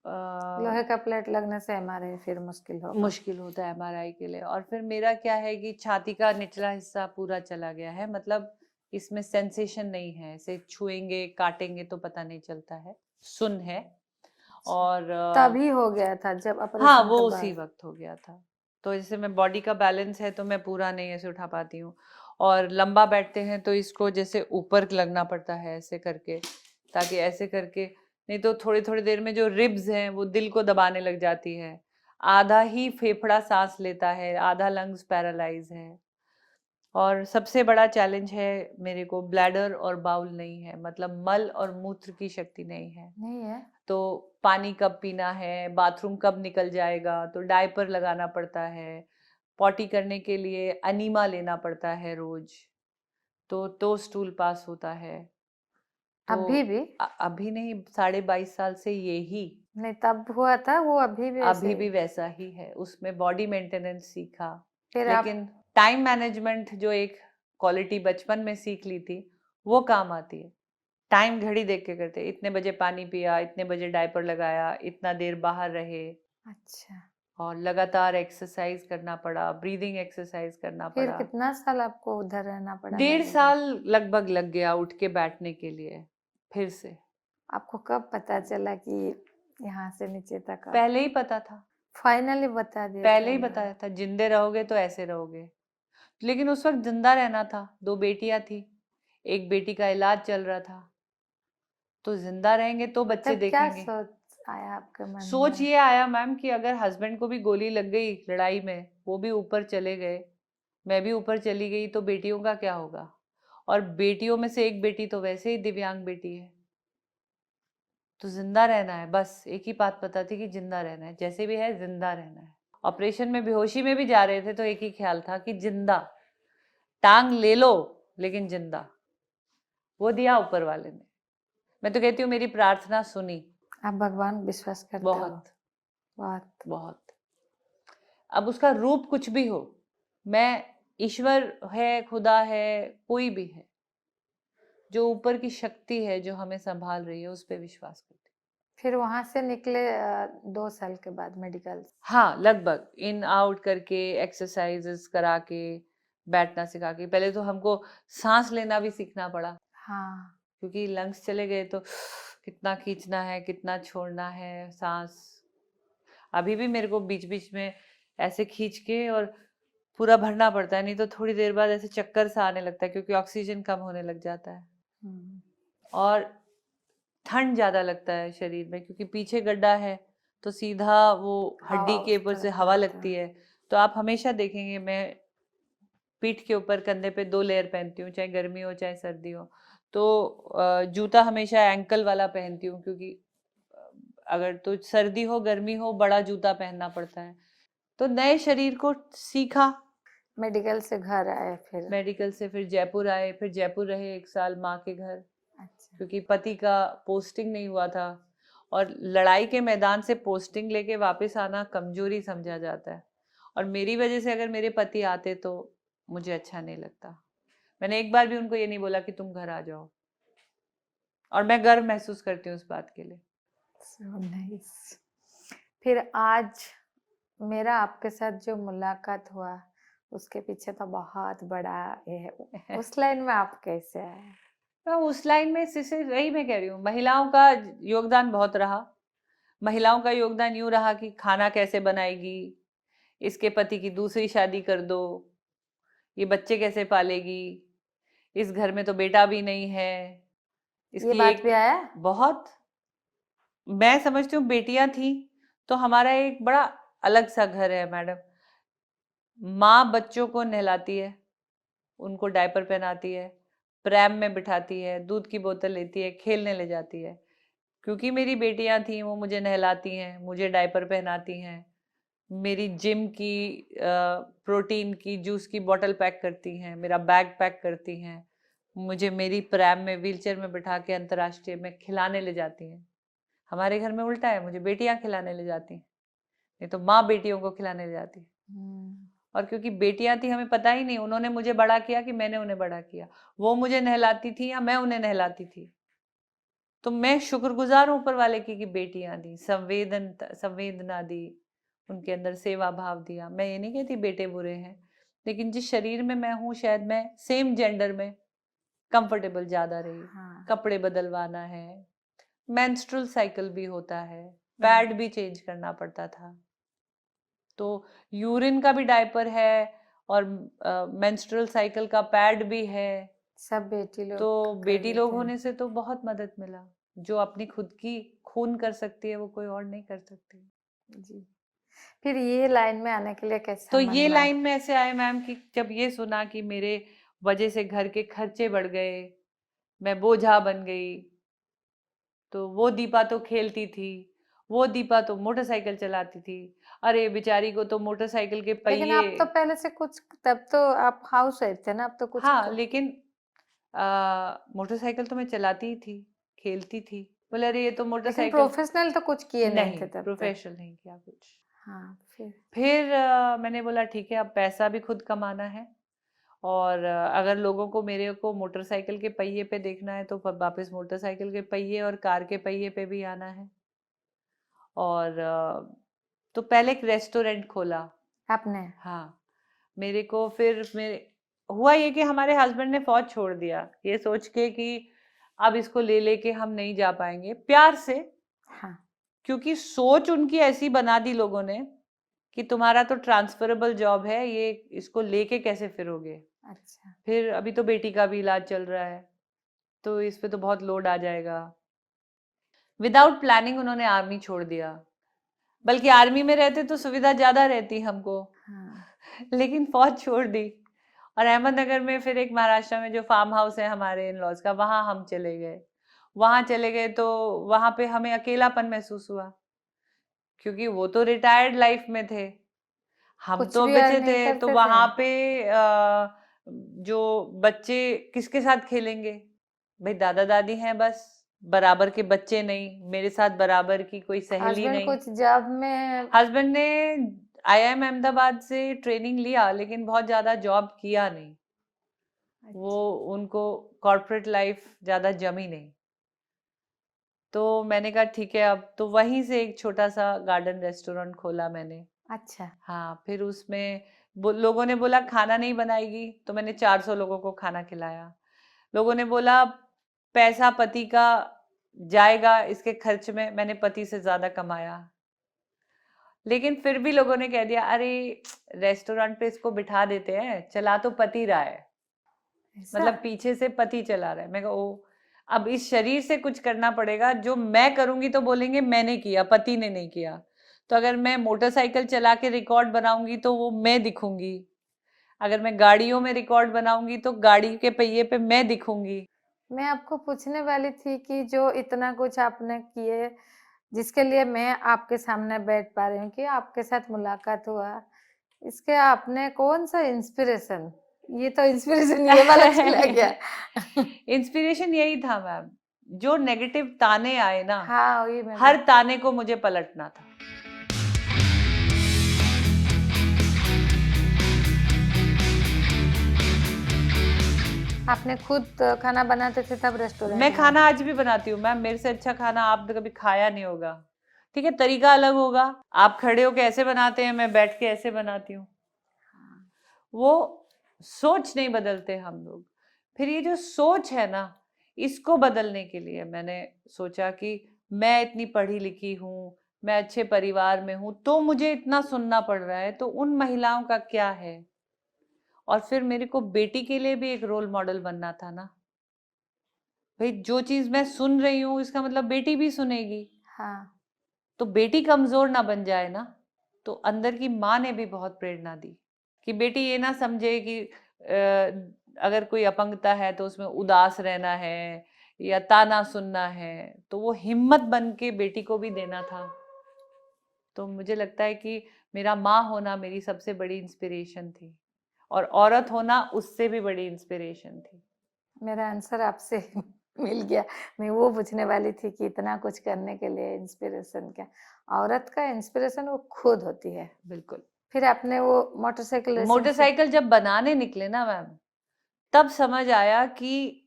A: लोहे का प्लेट लगने से एमआरआई फिर मुश्किल होगा।
B: मुश्किल होता है एमआरआई के लिए। और फिर मेरा क्या है कि छाती का निचला हिस्सा पूरा चला गया है, मतलब इसमें सेंसेशन नहीं है, इसे छुएंगे काटेंगे तो पता नहीं चलता है, सुन है। और
A: तभी हो गया था जब
B: हाँ,
A: ऑपरेशन
B: वो
A: के
B: उसी
A: बाद।
B: वक्त हो गया था। तो जैसे मैं बॉडी का बैलेंस है तो मैं पूरा नहीं ऐसे उठा पाती हूँ, और लंबा बैठते हैं तो इसको जैसे ऊपर लगना पड़ता है ऐसे करके, ताकि ऐसे करके, नहीं तो थोड़ी थोड़ी देर में जो रिब्स हैं वो दिल को दबाने लग जाती है। आधा ही फेफड़ा सांस लेता है, आधा लंग्स पैरालाइज है। और सबसे बड़ा चैलेंज है मेरे को, ब्लैडर और बाउल नहीं है, मतलब मल और मूत्र की शक्ति नहीं है।
A: नहीं है।
B: तो पानी कब पीना है, बाथरूम कब निकल जाएगा, तो डायपर लगाना पड़ता है। पॉटी करने के लिए अनीमा लेना पड़ता है रोज, तो स्टूल पास होता है। तो
A: अभी भी
B: अभी नहीं, 22.5 साल से यही,
A: नहीं, तब हुआ था वो, अभी भी ऐसे
B: अभी
A: ही।
B: भी वैसा ही है। उसमें बॉडी मेंटेनेंस सीखा,
A: फिर आप
B: लेकिन टाइम मैनेजमेंट जो एक क्वालिटी बचपन में सीख ली थी, वो काम आती है। टाइम घड़ी देख के करते, इतने बजे पानी पिया, इतने बजे डायपर लगाया, इतना देर बाहर रहे,
A: अच्छा,
B: और लगातार एक्सरसाइज करना पड़ा, ब्रीदिंग एक्सरसाइज करना
A: फिर
B: पड़ा।
A: कितना साल आपको उधर रहना पड़ा
B: 1.5
A: मेडिकल?
B: साल लगभग लग गया उठ के बैठने के लिए फिर से।
A: आपको कब पता चला कि यहाँ से नीचे तक आप
B: पहले ही पता था,
A: फाइनली बता दिए
B: पहले ही
A: थे?
B: बताया था, जिंदे रहोगे तो ऐसे रहोगे। लेकिन उस वक्त जिंदा रहना था, 2 बेटियां थी, एक बेटी का इलाज चल रहा था, तो जिंदा रहेंगे तो बच्चे
A: तब क्या
B: देखेंगे।
A: सोच आया आपके मन
B: सोच
A: में?
B: ये आया मैम कि अगर हस्बैंड को भी गोली लग गई लड़ाई में, वो भी ऊपर चले गए, मैं भी ऊपर चली गई, तो बेटियों का क्या होगा। और बेटियों में से एक बेटी तो वैसे ही दिव्यांग बेटी है, तो जिंदा रहना है, बस एक ही बात पता थी कि जिंदा रहना है, जैसे भी है जिंदा रहना है। ऑपरेशन में बेहोशी में भी जा रहे थे तो एक ही ख्याल था कि जिंदा, टांग ले लो लेकिन जिंदा। वो दिया ऊपर वाले ने। मैं तो कहती हूँ मेरी प्रार्थना सुनी।
A: आप भगवान विश्वास करते हो?
B: बहुत
A: बहुत।
B: बहुत। अब उसका रूप कुछ भी हो, मैं, ईश्वर है, खुदा है, कोई भी है, जो ऊपर की शक्ति है जो हमें संभाल रही है, उस पर विश्वास करती हूँ।
A: फिर वहां से निकले 2 साल के बाद मेडिकल?
B: हाँ, लगभग इन आउट करके, एक्सरसाइजेस करा के, बैठना सिखा के। पहले तो हमको सांस लेना भी सीखना पड़ा,
A: हाँ,
B: क्योंकि लंग्स चले गए तो कितना खींचना है, कितना छोड़ना है सांस। अभी भी मेरे को बीच बीच में ऐसे खींच के और पूरा भरना पड़ता है, नहीं तो थोड़ी देर बाद ऐसे चक्कर सा आने लगता है, क्योंकि ऑक्सीजन कम होने लग जाता है। और ठंड ज्यादा लगता है शरीर में, क्योंकि पीछे गड्ढा है तो सीधा वो हड्डी
A: हवा
B: के
A: उस
B: ऊपर से
A: तरफ
B: हवा
A: लगता
B: लगती
A: है।
B: है। तो आप हमेशा देखेंगे मैं पीठ के ऊपर कंधे पे 2 लेयर पहनती हूँ, चाहे गर्मी हो चाहे सर्दी हो। तो जूता हमेशा एंकल वाला पहनती हूँ, क्योंकि अगर तो सर्दी हो गर्मी हो बड़ा जूता पहनना पड़ता है। तो नए शरीर को सीखा।
A: मेडिकल से घर आए फिर?
B: मेडिकल से फिर जयपुर आए, फिर जयपुर रहे 1 साल माँ के घर,
A: अच्छा।
B: क्योंकि पति का पोस्टिंग नहीं हुआ था। और लड़ाई के मैदान से पोस्टिंग लेके वापस आना कमजोरी समझा जाता है, और मेरी वजह से अगर मेरे पति आते तो मुझे अच्छा नहीं लगता। मैंने एक बार भी उनको ये नहीं बोला कि तुम घर आ जाओ, और मैं गर्व महसूस करती हूँ उस बात के लिए।
A: So nice. फिर आज मेरा आपके साथ जो मुलाकात हुआ उसके पीछे तो बहुत बड़ा ये है। उस लाइन में आप कैसे आए?
B: तो उस लाइन में से वही मैं कह रही हूँ, महिलाओं का योगदान बहुत रहा। महिलाओं का योगदान यूं रहा कि खाना कैसे बनाएगी, इसके पति की दूसरी शादी कर दो, ये बच्चे कैसे पालेगी, इस घर में तो बेटा भी नहीं है,
A: ये
B: इसकी
A: बात
B: एक
A: भी आया?
B: बहुत। मैं समझती हूँ बेटियां थी तो हमारा एक बड़ा अलग सा घर है मैडम। माँ बच्चों को नहलाती है, उनको डायपर पहनाती है, प्रैम में बिठाती है, दूध की बोतल लेती है, खेलने ले जाती है। क्योंकि मेरी बेटियां थी, वो मुझे नहलाती हैं, मुझे डायपर पहनाती हैं, मेरी जिम की प्रोटीन की जूस की बोतल पैक करती हैं, मेरा बैग पैक करती हैं, मुझे मेरी प्रैम में व्हीलचेयर में बिठा के अंतर्राष्ट्रीय में खिलाने ले जाती हैं। हमारे घर में उल्टा है, मुझे बेटियां खिलाने ले जाती हैं, नहीं तो माँ बेटियों को खिलाने ले जाती है। और क्योंकि बेटियां थी हमें पता ही नहीं, उन्होंने मुझे बड़ा किया कि मैंने उन्हें बड़ा किया, वो मुझे नहलाती थी या मैं उन्हें नहलाती थी। तो मैं शुक्रगुजार हूँ ऊपर वाले की कि बेटियां दी, संवेदना दी, उनके अंदर सेवा भाव दिया। मैं ये नहीं कहती बेटे बुरे हैं, लेकिन जिस शरीर में मैं हूँ शायद मैं सेम जेंडर में कंफर्टेबल ज्यादा रही।
A: हाँ।
B: कपड़े बदलवाना है, मेंस्ट्रुअल साइकिल भी होता है, पैड भी चेंज करना पड़ता था, तो यूरिन का भी डायपर है और मेंस्ट्रुअल साइकिल का पैड भी है।
A: सब बेटी लोग
B: तो
A: कर
B: बेटी लोग
A: लेते हैं।
B: होने से तो बहुत मदद मिला। जो अपनी खुद की खून कर सकती है वो कोई और नहीं कर सकती।
A: जी। फिर ये लाइन में आने के लिए कैसा
B: तो
A: मन
B: ये
A: में?
B: लाइन में ऐसे आए मैम कि जब ये सुना कि मेरे वजह से घर के खर्चे बढ़ गए, मैं बोझा बन गई, तो वो दीपा तो खेलती थी, वो दीपा तो मोटरसाइकिल चलाती थी, अरे बेचारी को तो मोटरसाइकिल के
A: लेकिन
B: पहिए।
A: आप तो पहले से कुछ, तब तो आप हाउस वाइफ थे ना, अब तो कुछ
B: हाँ, लेकिन मोटरसाइकिल तो मैं चलाती ही थी, खेलती थी। बोले अरे ये तो
A: लेकिन
B: मोटरसाइकिल।
A: प्रोफेशनल तो कुछ किए नहीं
B: नहीं,
A: थे तब तक।
B: प्रोफेशनल नहीं किया कुछ।
A: हाँ।
B: फिर मैंने बोला ठीक है, अब पैसा भी खुद कमाना है, और अगर लोगों को मेरे को मोटरसाइकिल के पहिए पे देखना है तो वापस मोटरसाइकिल के पहिए और कार के पहिए पे भी आना है। और तो पहले एक रेस्टोरेंट खोला
A: आपने?
B: हाँ। मेरे को फिर मेरे हुआ ये कि हमारे हस्बैंड ने फौज छोड़ दिया, ये सोच के कि अब इसको ले लेके हम नहीं जा पाएंगे, प्यार से।
A: हाँ।
B: क्योंकि सोच उनकी ऐसी बना दी लोगों ने कि तुम्हारा तो ट्रांसफरेबल जॉब है, ये इसको लेके कैसे फिरोगे।
A: अच्छा।
B: फिर अभी तो बेटी का भी इलाज चल रहा है, तो इस पे तो बहुत लोड आ जाएगा। विदाउट प्लानिंग उन्होंने आर्मी छोड़ दिया, बल्कि आर्मी में रहते तो सुविधा ज्यादा रहती हमको।
A: हाँ।
B: लेकिन फौज छोड़ दी, और अहमदनगर में फिर एक महाराष्ट्र में जो फार्म हाउस है हमारे इन लॉज का, वहां हम चले गए। वहां चले गए तो वहां पे हमें अकेलापन महसूस हुआ, क्योंकि वो तो रिटायर्ड लाइफ में थे, हम
A: कुछ
B: तो
A: भी
B: बचे
A: अर्न नहीं
B: थे। तो
A: करते थे।
B: वहां पे जो बच्चे किसके साथ खेलेंगे, भाई दादा दादी हैं बस, बराबर के बच्चे नहीं, मेरे साथ बराबर की कोई सहेली
A: हस्बैंड
B: नहीं।
A: कुछ जॉब में?
B: हस्बैंड ने IIM अहमदाबाद से ट्रेनिंग लिया, लेकिन बहुत ज्यादा जॉब किया नहीं। वो उनको कॉर्पोरेट लाइफ ज्यादा जमी नहीं। तो मैंने कहा ठीक है, अब तो वहीं से एक छोटा सा गार्डन रेस्टोरेंट खोला मैंने।
A: अच्छा।
B: हाँ, फिर उसमें लोगों ने बोला खाना नहीं बनाएगी, तो मैंने 400 लोगों को खाना खिलाया। लोगों ने बोला पैसा पति का जाएगा इसके खर्च में, मैंने पति से ज्यादा कमाया। लेकिन फिर भी लोगों ने कह दिया अरे रेस्टोरेंट पे इसको बिठा देते हैं, चला तो पति रहा है,
A: ऐसा
B: मतलब पीछे से पति चला रहा है। मैं कहा ओ, अब इस शरीर से कुछ करना पड़ेगा, जो मैं करूंगी तो बोलेंगे मैंने किया, पति ने नहीं किया। तो अगर मैं मोटरसाइकिल चला के रिकॉर्ड बनाऊंगी तो वो मैं दिखूंगी, अगर मैं गाड़ियों में रिकॉर्ड बनाऊंगी तो गाड़ी के पहिए पे मैं दिखूंगी।
A: मैं आपको पूछने वाली थी कि जो इतना कुछ आपने किए, जिसके लिए मैं आपके सामने बैठ पा रही हूँ, कि आपके साथ मुलाकात हुआ, इसके आपने कौन सा इंस्पिरेशन, ये तो इंस्पिरेशन ये वाला चला गया।
B: इंस्पिरेशन यही था मैम, जो नेगेटिव ताने आए ना,
A: हाँ वही मैं
B: हर ताने को मुझे पलटना था।
A: आपने खुद खाना बनाते थे तब रेस्टोरेंट
B: मैं
A: में?
B: खाना आज भी बनाती हूँ मैम, मेरे से अच्छा खाना आपने कभी खाया नहीं होगा। ठीक है, तरीका अलग होगा, आप खड़े होके ऐसे बनाते हैं, मैं बैठ के ऐसे बनाती हूँ। वो सोच नहीं बदलते हम लोग। फिर ये जो सोच है ना, इसको बदलने के लिए मैंने सोचा कि मैं इतनी पढ़ी लिखी हूँ, मैं अच्छे परिवार में हूँ, तो मुझे इतना सुनना पड़ रहा है, तो उन महिलाओं का क्या है। और फिर मेरे को बेटी के लिए भी एक रोल मॉडल बनना था ना भाई, जो चीज मैं सुन रही हूँ इसका मतलब बेटी भी सुनेगी,
A: हाँ
B: तो बेटी कमजोर ना बन जाए ना। तो अंदर की माँ ने भी बहुत प्रेरणा दी कि बेटी ये ना समझे कि अगर कोई अपंगता है तो उसमें उदास रहना है या ताना सुनना है, तो वो हिम्मत बन के बेटी को भी देना था। तो मुझे लगता है कि मेरा माँ होना मेरी सबसे बड़ी इंस्पिरेशन थी, और औरत होना उससे भी बड़ी इंस्पिरेशन थी।
A: मेरा आंसर आपसे मिल गया। मैं वो पूछने वाली थी कि इतना कुछ करने के लिए इंस्पिरेशन क्या, औरत का इंस्पिरेशन वो खुद होती है।
B: बिल्कुल।
A: फिर आपने वो मोटरसाइकिल रेसिंग
B: मोटरसाइकिल जब बनाने निकले ना मैम, तब समझ आया कि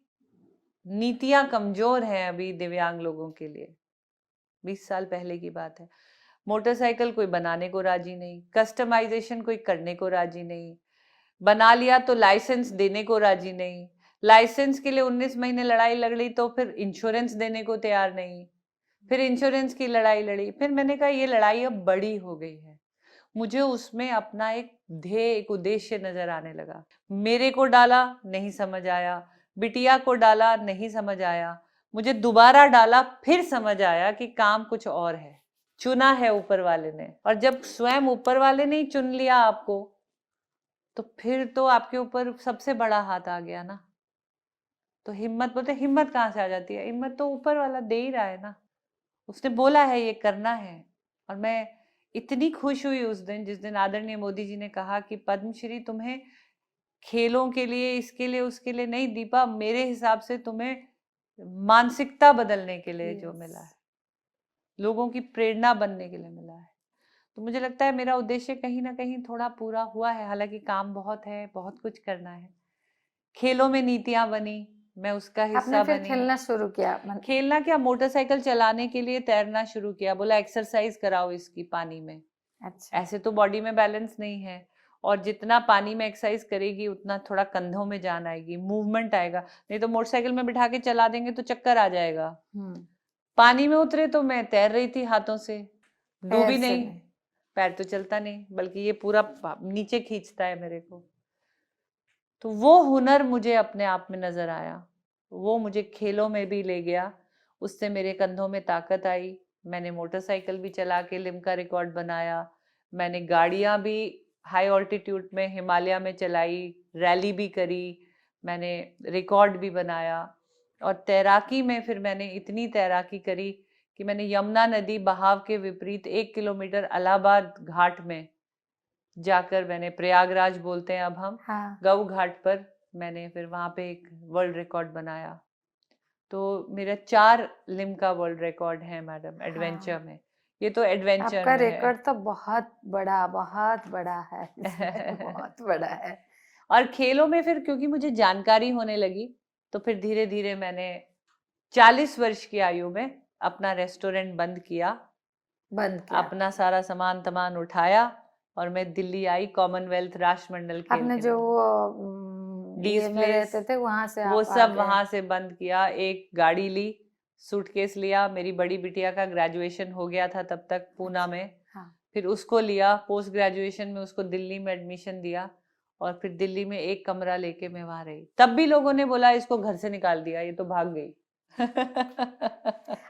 B: नीतियां कमजोर हैं अभी दिव्यांग लोगों के लिए। 20 साल पहले की बात है। मोटरसाइकिल कोई बनाने को राजी नहीं, कस्टमाइजेशन कोई करने को राजी नहीं, बना लिया तो लाइसेंस देने को राजी नहीं, लाइसेंस के लिए 19 महीने लड़ाई लड़ी तो फिर इंश्योरेंस देने को तैयार नहीं, फिर इंश्योरेंस की लड़ाई लड़ी। फिर मैंने कहा ये लड़ाई अब बड़ी हो गई है, मुझे उसमें अपना एक ध्येय, एक उद्देश्य नजर आने लगा। मेरे को डाला नहीं समझ आया, बिटिया को डाला नहीं समझ आया, मुझे दोबारा डाला फिर समझ आया कि काम कुछ और है, चुना है ऊपर वाले ने। और जब स्वयं ऊपर वाले ने ही चुन लिया आपको, तो फिर तो आपके ऊपर सबसे बड़ा हाथ आ गया ना। तो हिम्मत, बोलते हिम्मत कहाँ से आ जाती है, हिम्मत तो ऊपर वाला दे ही रहा है ना, उसने बोला है ये करना है। और मैं इतनी खुश हुई उस दिन, जिस दिन आदरणीय मोदी जी ने कहा कि पद्मश्री तुम्हें खेलों के लिए, इसके लिए, उसके लिए नहीं दीपा, मेरे हिसाब से तुम्हें मानसिकता बदलने के लिए जो मिला है, लोगों की प्रेरणा बनने के लिए मिला है। तो मुझे लगता है मेरा उद्देश्य कहीं ना कहीं थोड़ा पूरा हुआ है। हालांकि काम बहुत है, बहुत कुछ करना है। खेलों में नीतियां बनी, मैं उसका
A: आपने
B: हिस्सा
A: फिर
B: बनी।
A: खेलना शुरू किया?
B: खेलना क्या, मोटरसाइकिल चलाने के लिए तैरना शुरू किया, बोला एक्सरसाइज कराओ इसकी पानी में।
A: अच्छा।
B: ऐसे तो बॉडी में बैलेंस नहीं है, और जितना पानी में एक्सरसाइज करेगी उतना थोड़ा कंधों में जान आएगी, मूवमेंट आएगा। नहीं तो मोटरसाइकिल में बिठा के चला देंगे तो चक्कर आ जाएगा। पानी में उतरे तो मैं तैर रही थी हाथों से, डूबी
A: पैर से
B: नहीं, पैर तो चलता नहीं, बल्कि ये पूरा नीचे खींचता है मेरे को। तो वो हुनर मुझे अपने आप में नजर आया, वो मुझे खेलों में भी ले गया, उससे मेरे कंधों में ताकत आई। मैंने मोटरसाइकिल भी चला के लिम्का रिकॉर्ड बनाया, मैंने गाड़ियां भी हाई ऑल्टीट्यूड में हिमालय में चलाई, रैली भी करी, मैंने रिकॉर्ड भी बनाया। और तैराकी में फिर मैंने इतनी तैराकी करी कि मैंने यमुना नदी बहाव के विपरीत 1 किलोमीटर इलाहाबाद घाट में जाकर, मैंने प्रयागराज बोलते हैं अब हम,
A: हाँ।
B: गऊ घाट पर, मैंने फिर वहां पे एक वर्ल्ड रिकॉर्ड बनाया। तो मेरा 4 लिम्का वर्ल्ड रिकॉर्ड है मैडम एडवेंचर में। ये तो एडवेंचर
A: आपका
B: में है।
A: रिकॉर्ड तो बहुत बड़ा है इसमें, बहुत बड़ा है।
B: और खेलों में फिर क्योंकि मुझे जानकारी होने लगी, तो फिर धीरे धीरे मैंने 40 वर्ष की आयु में अपना रेस्टोरेंट बंद किया, अपना सारा सामान तमान उठाया, और मैं दिल्ली आई कॉमनवेल्थ राष्ट्रमंडल खेल
A: आपने
B: के
A: जो
B: लिए।
A: ये में रहते थे वहां से
B: वो
A: आप आ
B: सब
A: गए?
B: वहां से बंद किया, एक गाड़ी ली, सूटकेस लिया, मेरी बड़ी बिटिया का ग्रेजुएशन हो गया था तब तक पूना में,
A: हाँ
B: फिर उसको लिया, पोस्ट ग्रेजुएशन में उसको दिल्ली में एडमिशन दिया, और फिर दिल्ली में एक कमरा लेके मैं वहां रही। तब भी लोगों ने बोला इसको घर से निकाल दिया, ये तो भाग गई।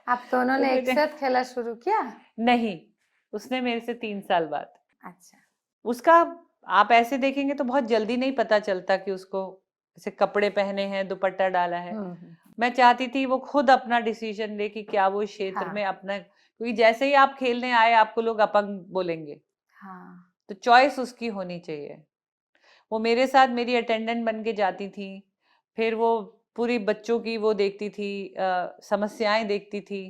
A: आप दोनों ने एक
B: मुझे
A: साथ खेला शुरू किया?
B: नहीं, उसने मेरे से 3 साल बाद।
A: अच्छा।
B: उसका आप ऐसे देखेंगे तो बहुत जल्दी नहीं पता चलता कि उसको जैसे कपड़े पहने हैं, दुपट्टा डाला है। मैं चाहती थी वो खुद अपना डिसीजन ले कि क्या वो इस क्षेत्र
A: हाँ
B: में अपना, क्योंकि जैसे ही आप खेलने आए आपको लोग अपंग बोलेंगे,
A: हाँ
B: तो चॉइस उसकी होनी चाहिए। वो मेरे साथ मेरी अटेंडेंट बन के जाती थी, फिर वो पूरी बच्चों की वो देखती थी, समस्याएं देखती थी,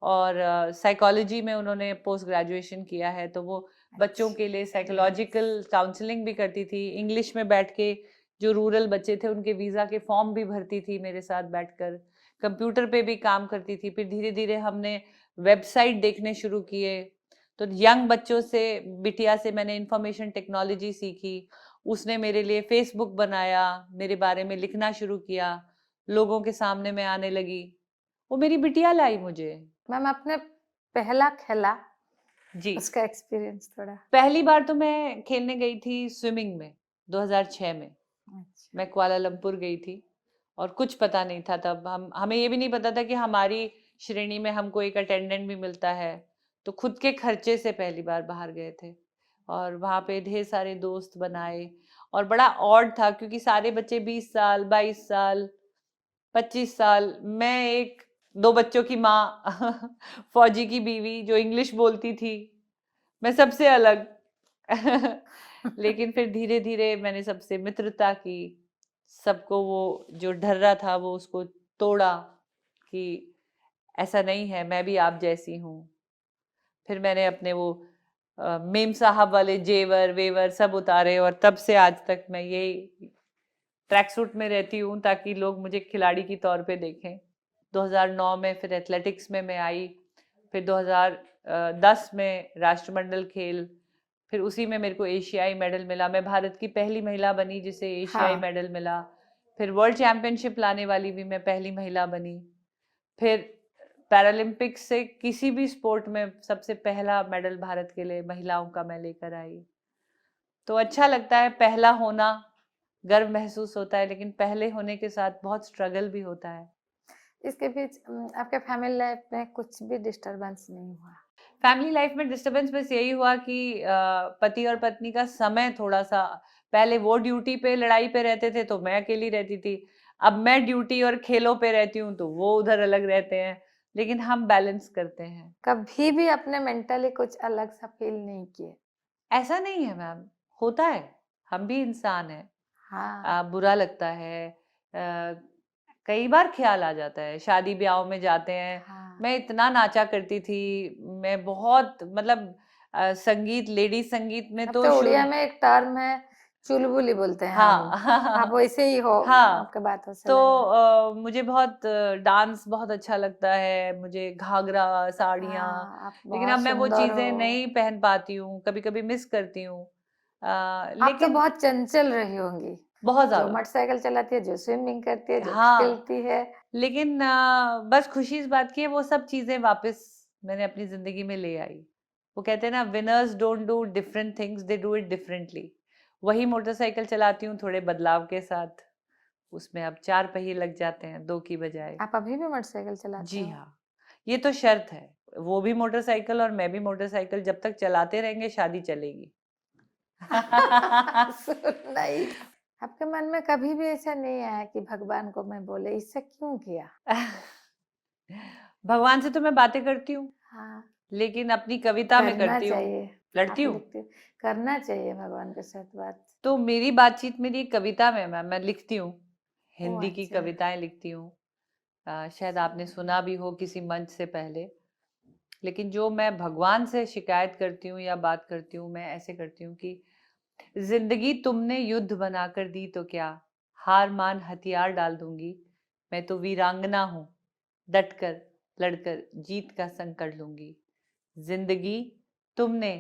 B: और साइकोलॉजी में उन्होंने पोस्ट ग्रेजुएशन किया है, तो वो बच्चों के लिए साइकोलॉजिकल काउंसलिंग भी करती थी, इंग्लिश में बैठ के जो रूरल बच्चे थे उनके वीज़ा के फॉर्म भी भरती थी मेरे साथ बैठकर, कंप्यूटर पे भी काम करती थी। फिर धीरे धीरे हमने वेबसाइट देखने शुरू किए, तो यंग बच्चों से, बिटिया से मैंने इंफॉर्मेशन टेक्नोलॉजी सीखी, उसने मेरे लिए फेसबुक बनाया, मेरे बारे में लिखना शुरू किया, लोगों के सामने मैं आने लगी, वो मेरी बिटिया लाई मुझे।
A: मैम आपने पहला खेला
B: जी,
A: उसका एक्सपीरियंस थोड़ा?
B: पहली बार तो मैं खेलने गई थी स्विमिंग में 2006 में।
A: अच्छा।
B: मैं कुआलालंपुर गई थी, और कुछ पता नहीं था तब, हमें ये भी नहीं पता था कि हमारी श्रेणी में हमको एक अटेंडेंट भी मिलता है, तो खुद के खर्चे से पहली बार बाहर गए थे, और वहाँ पे ढेर सारे दोस्त बनाए, और बड़ा ऑड था क्योंकि सारे बच्चे 20 साल 22 साल 25 साल, मैं एक 2 बच्चों की माँ फौजी की बीवी जो इंग्लिश बोलती थी, मैं सबसे अलग। लेकिन फिर धीरे धीरे मैंने सबसे मित्रता की, सबको वो जो डर रहा था वो उसको तोड़ा कि ऐसा नहीं है, मैं भी आप जैसी हूँ। फिर मैंने अपने वो मेम साहब वाले जेवर वेवर सब उतारे, और तब से आज तक मैं यही ट्रैक सूट में रहती हूँ ताकि लोग मुझे खिलाड़ी की तौर पे देखें। 2009 में फिर एथलेटिक्स में मैं आई, फिर 2010 में राष्ट्रमंडल खेल, फिर उसी में मेरे को एशियाई मेडल मिला, मैं भारत की पहली महिला बनी जिसे एशियाई
A: हाँ
B: मेडल मिला। फिर वर्ल्ड चैंपियनशिप लाने वाली भी मैं पहली महिला बनी। फिर पैरालंपिक्स से किसी भी स्पोर्ट में सबसे पहला मेडल भारत के लिए महिलाओं का मैं लेकर आई। तो अच्छा लगता है पहला होना, गर्व महसूस होता है, लेकिन पहले होने के साथ बहुत स्ट्रगल भी होता है।
A: इसके बीच आपके फैमिली लाइफ में कुछ भी डिस्टरबेंस नहीं हुआ?
B: फैमिली लाइफ में डिस्टरबेंस बस यही हुआ कि पति और पत्नी का समय थोड़ा सा, पहले वो ड्यूटी पे लड़ाई पे रहते थे तो मैं अकेली रहती थी, अब मैं ड्यूटी और खेलों पे रहती हूँ तो वो उधर अलग रहते हैं, लेकिन हम बैलेंस करते हैं।
A: कभी भी अपने मेंटली कुछ अलग सा फील नहीं किए?
B: ऐसा नहीं है मैम, होता है, हम भी इंसान हैं,
A: हाँ
B: बुरा लगता है, कई बार ख्याल आ जाता है, शादी ब्याहों में जाते हैं,
A: हाँ।
B: मैं इतना नाचा करती थी, मैं बहुत मतलब संगीत, लेडी संगीत में
A: अब
B: तो
A: तो
B: शुरू,
A: उड़िया में एक टर्म है, चुलबुली बोलते हैं हम। आप
B: हाँ
A: वैसे ही हो,
B: हाँ,
A: आपके बातों से
B: तो
A: लगा।
B: मुझे बहुत डांस बहुत अच्छा लगता है, मुझे घाघरा साड़ियाँ,
A: हाँ आप
B: लेकिन
A: बहुत
B: अब मैं वो
A: सुंदर
B: चीजें
A: हो।
B: नहीं पहन पाती हूँ, कभी कभी मिस करती हूँ,
A: आप तो
B: लेकिन
A: बहुत चंचल रही होंगी,
B: बहुत
A: जो
B: ज्यादा।
A: मोटरसाइकिल चलाती है, जो स्विमिंग करती है, जो
B: हाँ,
A: खेलती है।
B: लेकिन बस खुशी इस बात की है वो सब चीजें वापस मैंने अपनी जिंदगी में ले आई। वो कहते हैं ना, winners don't do different things, they do it differently. वही मोटरसाइकिल चलाती हूँ थोड़े बदलाव के साथ, उसमें अब 4 पहिए लग जाते हैं 2 की बजाय।
A: आप अभी भी मोटरसाइकिल चलाते
B: जी
A: हो?
B: हाँ, ये तो शर्त है, वो भी मोटरसाइकिल और मैं भी मोटरसाइकिल, जब तक चलाते रहेंगे शादी चलेगी।
A: So nice. आपके मन में कभी भी ऐसा नहीं आया कि भगवान को मैं बोले इससे क्यों किया?
B: भगवान से तो मैं बातें करती हूँ,
A: हाँ
B: लेकिन अपनी कविता में
A: करना
B: करती हूँ,
A: चाहिए।
B: लड़ती
A: आप
B: हूँ।
A: लिखते करना चाहिए भगवान के साथ बात।
B: तो मेरी बातचीत मेरी एक कविता में मैं लिखती हूँ,
A: ओ
B: हिंदी की
A: अच्छा।
B: कविताएं लिखती हूँ, शायद आपने सुना भी हो किसी मंच से पहले। लेकिन जो मैं भगवान से शिकायत करती हूँ या बात करती हूँ, मैं ऐसे करती हूँ कि जिंदगी तुमने युद्ध बनाकर दी तो क्या, हार मान हथियार डाल दूंगी, मैं तो वीरांगना हूँ, डटकर लड़कर जीत का संकल्प लूंगी। जिंदगी तुमने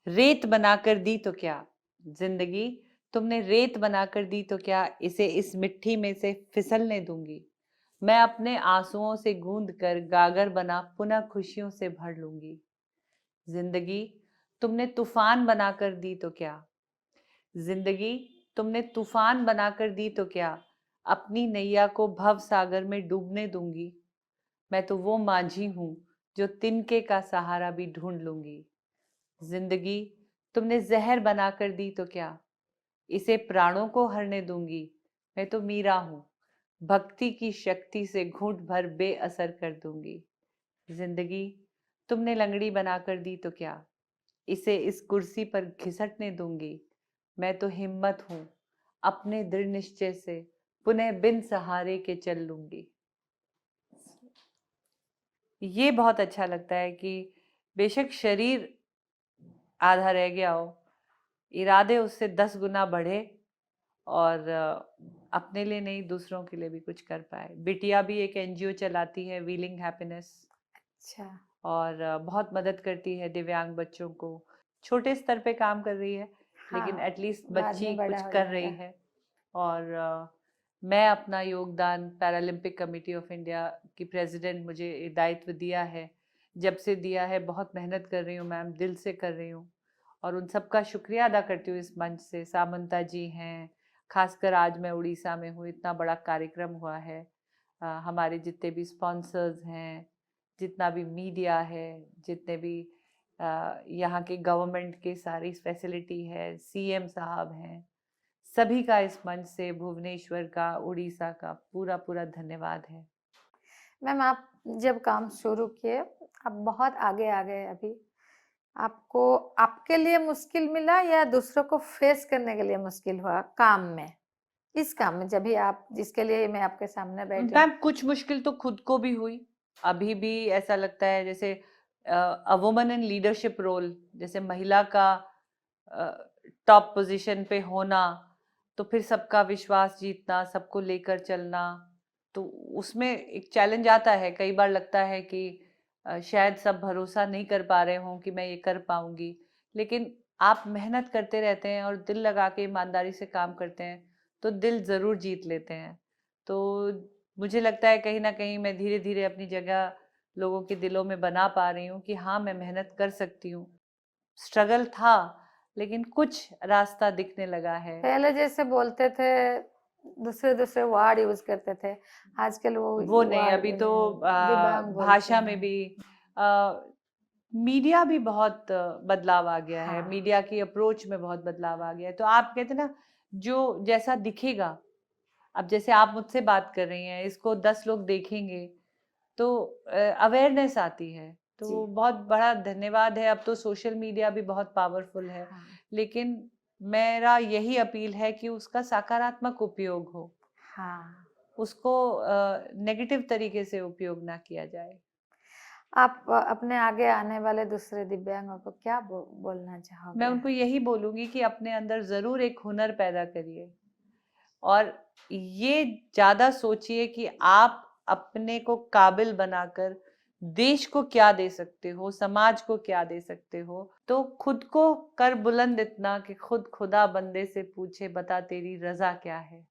B: रेत बनाकर दी तो क्या, जिंदगी तुमने रेत बनाकर दी तो क्या, इसे इस मिट्टी में से फिसलने दूंगी, मैं अपने आंसुओं से गूंद कर गागर बना पुनः खुशियों से भर लूंगी। जिंदगी तुमने तूफान बनाकर दी तो क्या, जिंदगी तुमने तूफान बनाकर दी तो क्या, अपनी नैया को भव सागर में डूबने दूंगी। मैं तो वो माझी हूं जो तिनके का सहारा भी ढूंढ लूंगी। जिंदगी तुमने जहर बनाकर दी तो क्या, इसे प्राणों को हरने दूंगी। मैं तो मीरा हूं, भक्ति की शक्ति से घूंट भर बेअसर कर दूंगी। जिंदगी तुमने लंगड़ी बनाकर दी तो क्या, इसे इस कुर्सी पर घिसटने दूंगी। मैं तो हिम्मत हूं, अपने दृढ़ निश्चय से पुनः बिन सहारे के चल लूंगी। ये बहुत अच्छा लगता है कि बेशक शरीर आधा रह गया हो, इरादे उससे 10 गुना बढ़े और अपने लिए नहीं दूसरों के लिए भी कुछ कर पाए। बिटिया भी एक एनजीओ चलाती है, व्हीलिंग हैप्पीनेस,
A: अच्छा।
B: और बहुत मदद करती है दिव्यांग बच्चों को। छोटे स्तर पे काम कर रही है, लेकिन
A: हाँ,
B: एटलीस्ट
A: बाद
B: बच्ची
A: में बड़ा
B: कुछ
A: हो
B: कर रही
A: जाएगा।
B: है। और मैं अपना योगदान, पैरालंपिक कमेटी ऑफ इंडिया की प्रेसिडेंट मुझे ये दायित्व दिया है, जब से दिया है बहुत मेहनत कर रही हूँ मैम, दिल से कर रही हूँ। और उन सबका शुक्रिया अदा करती हूँ इस मंच से। सामंता जी हैं, खासकर आज मैं उड़ीसा में हूँ, इतना बड़ा कार्यक्रम हुआ है। हमारे जितने भी स्पॉन्सर्स हैं, जितना भी मीडिया है, जितने भी यहाँ के गवर्नमेंट के सारी फैसिलिटी है, सीएम साहब हैं, सभी का इस मंच से, भुवनेश्वर का, उड़ीसा का पूरा पूरा धन्यवाद है।
A: मैम, आप जब काम शुरू किए, आप बहुत आगे आ गए अभी। आपको आपके लिए मुश्किल मिला या दूसरों को फेस करने के लिए मुश्किल हुआ काम में? इस काम में जब भी आप, जिसके लिए मैं आपके सामने बैठी हूँ।
B: मैम कुछ मुश्किल तो खुद को भी हुई। अभी भी ऐसा लगता है जैसे a woman in leadership role, जैसे महिला का टॉप पोजीशन पे होना, तो फिर सबका विश्वास जीतना, सबको लेकर चलना, तो उसमें एक चैलेंज आता है। कई बार लगता है कि शायद सब भरोसा नहीं कर पा रहे हों कि मैं ये कर पाऊंगी, लेकिन आप मेहनत करते रहते हैं और दिल लगा के ईमानदारी से काम करते हैं तो दिल ज़रूर जीत लेते हैं। तो मुझे लगता है कहीं ना कहीं मैं धीरे धीरे अपनी जगह लोगों के दिलों में बना पा रही हूँ कि हाँ, मैं मेहनत कर सकती हूँ। स्ट्रगल था, लेकिन कुछ रास्ता दिखने लगा है।
A: पहले जैसे बोलते थे, दूसरे दूसरे वर्ड यूज करते थे, आजकल वो
B: वो नहीं,
A: वर्ड
B: अभी
A: भी
B: तो
A: नहीं, दिबांग बोलते
B: भाषा में
A: हैं।
B: भी मीडिया भी बहुत बदलाव आ गया है,
A: हाँ।
B: मीडिया की अप्रोच में बहुत बदलाव आ गया है। तो आप कहते हैं ना, जो जैसा दिखेगा, अब जैसे आप मुझसे बात कर रही हैं, इसको 10 लोग देखेंगे तो अवेयरनेस आती है।
A: जी।
B: तो बहुत बड़ा धन्यवाद है। अब तो सोशल मीडिया भी बहुत पावरफुल है,
A: हाँ।
B: लेकिन मेरा यही अपील है कि उसका सकारात्मक उपयोग हो,
A: हाँ।
B: उसको नेगेटिव तरीके से उपयोग ना किया जाए।
A: आप अपने आगे आने वाले दूसरे दिव्यांगों को क्या बोलना
B: मैं
A: चाहोगे?
B: उनको यही बोलूंगी कि अपने अंदर जरूर एक हुनर पैदा करिए, और ये ज्यादा सोचिए कि आप अपने को काबिल बनाकर देश को क्या दे सकते हो, समाज को क्या दे सकते हो। तो खुद को कर बुलंद इतना कि खुद खुदा बंदे से पूछे, बता तेरी रजा क्या है।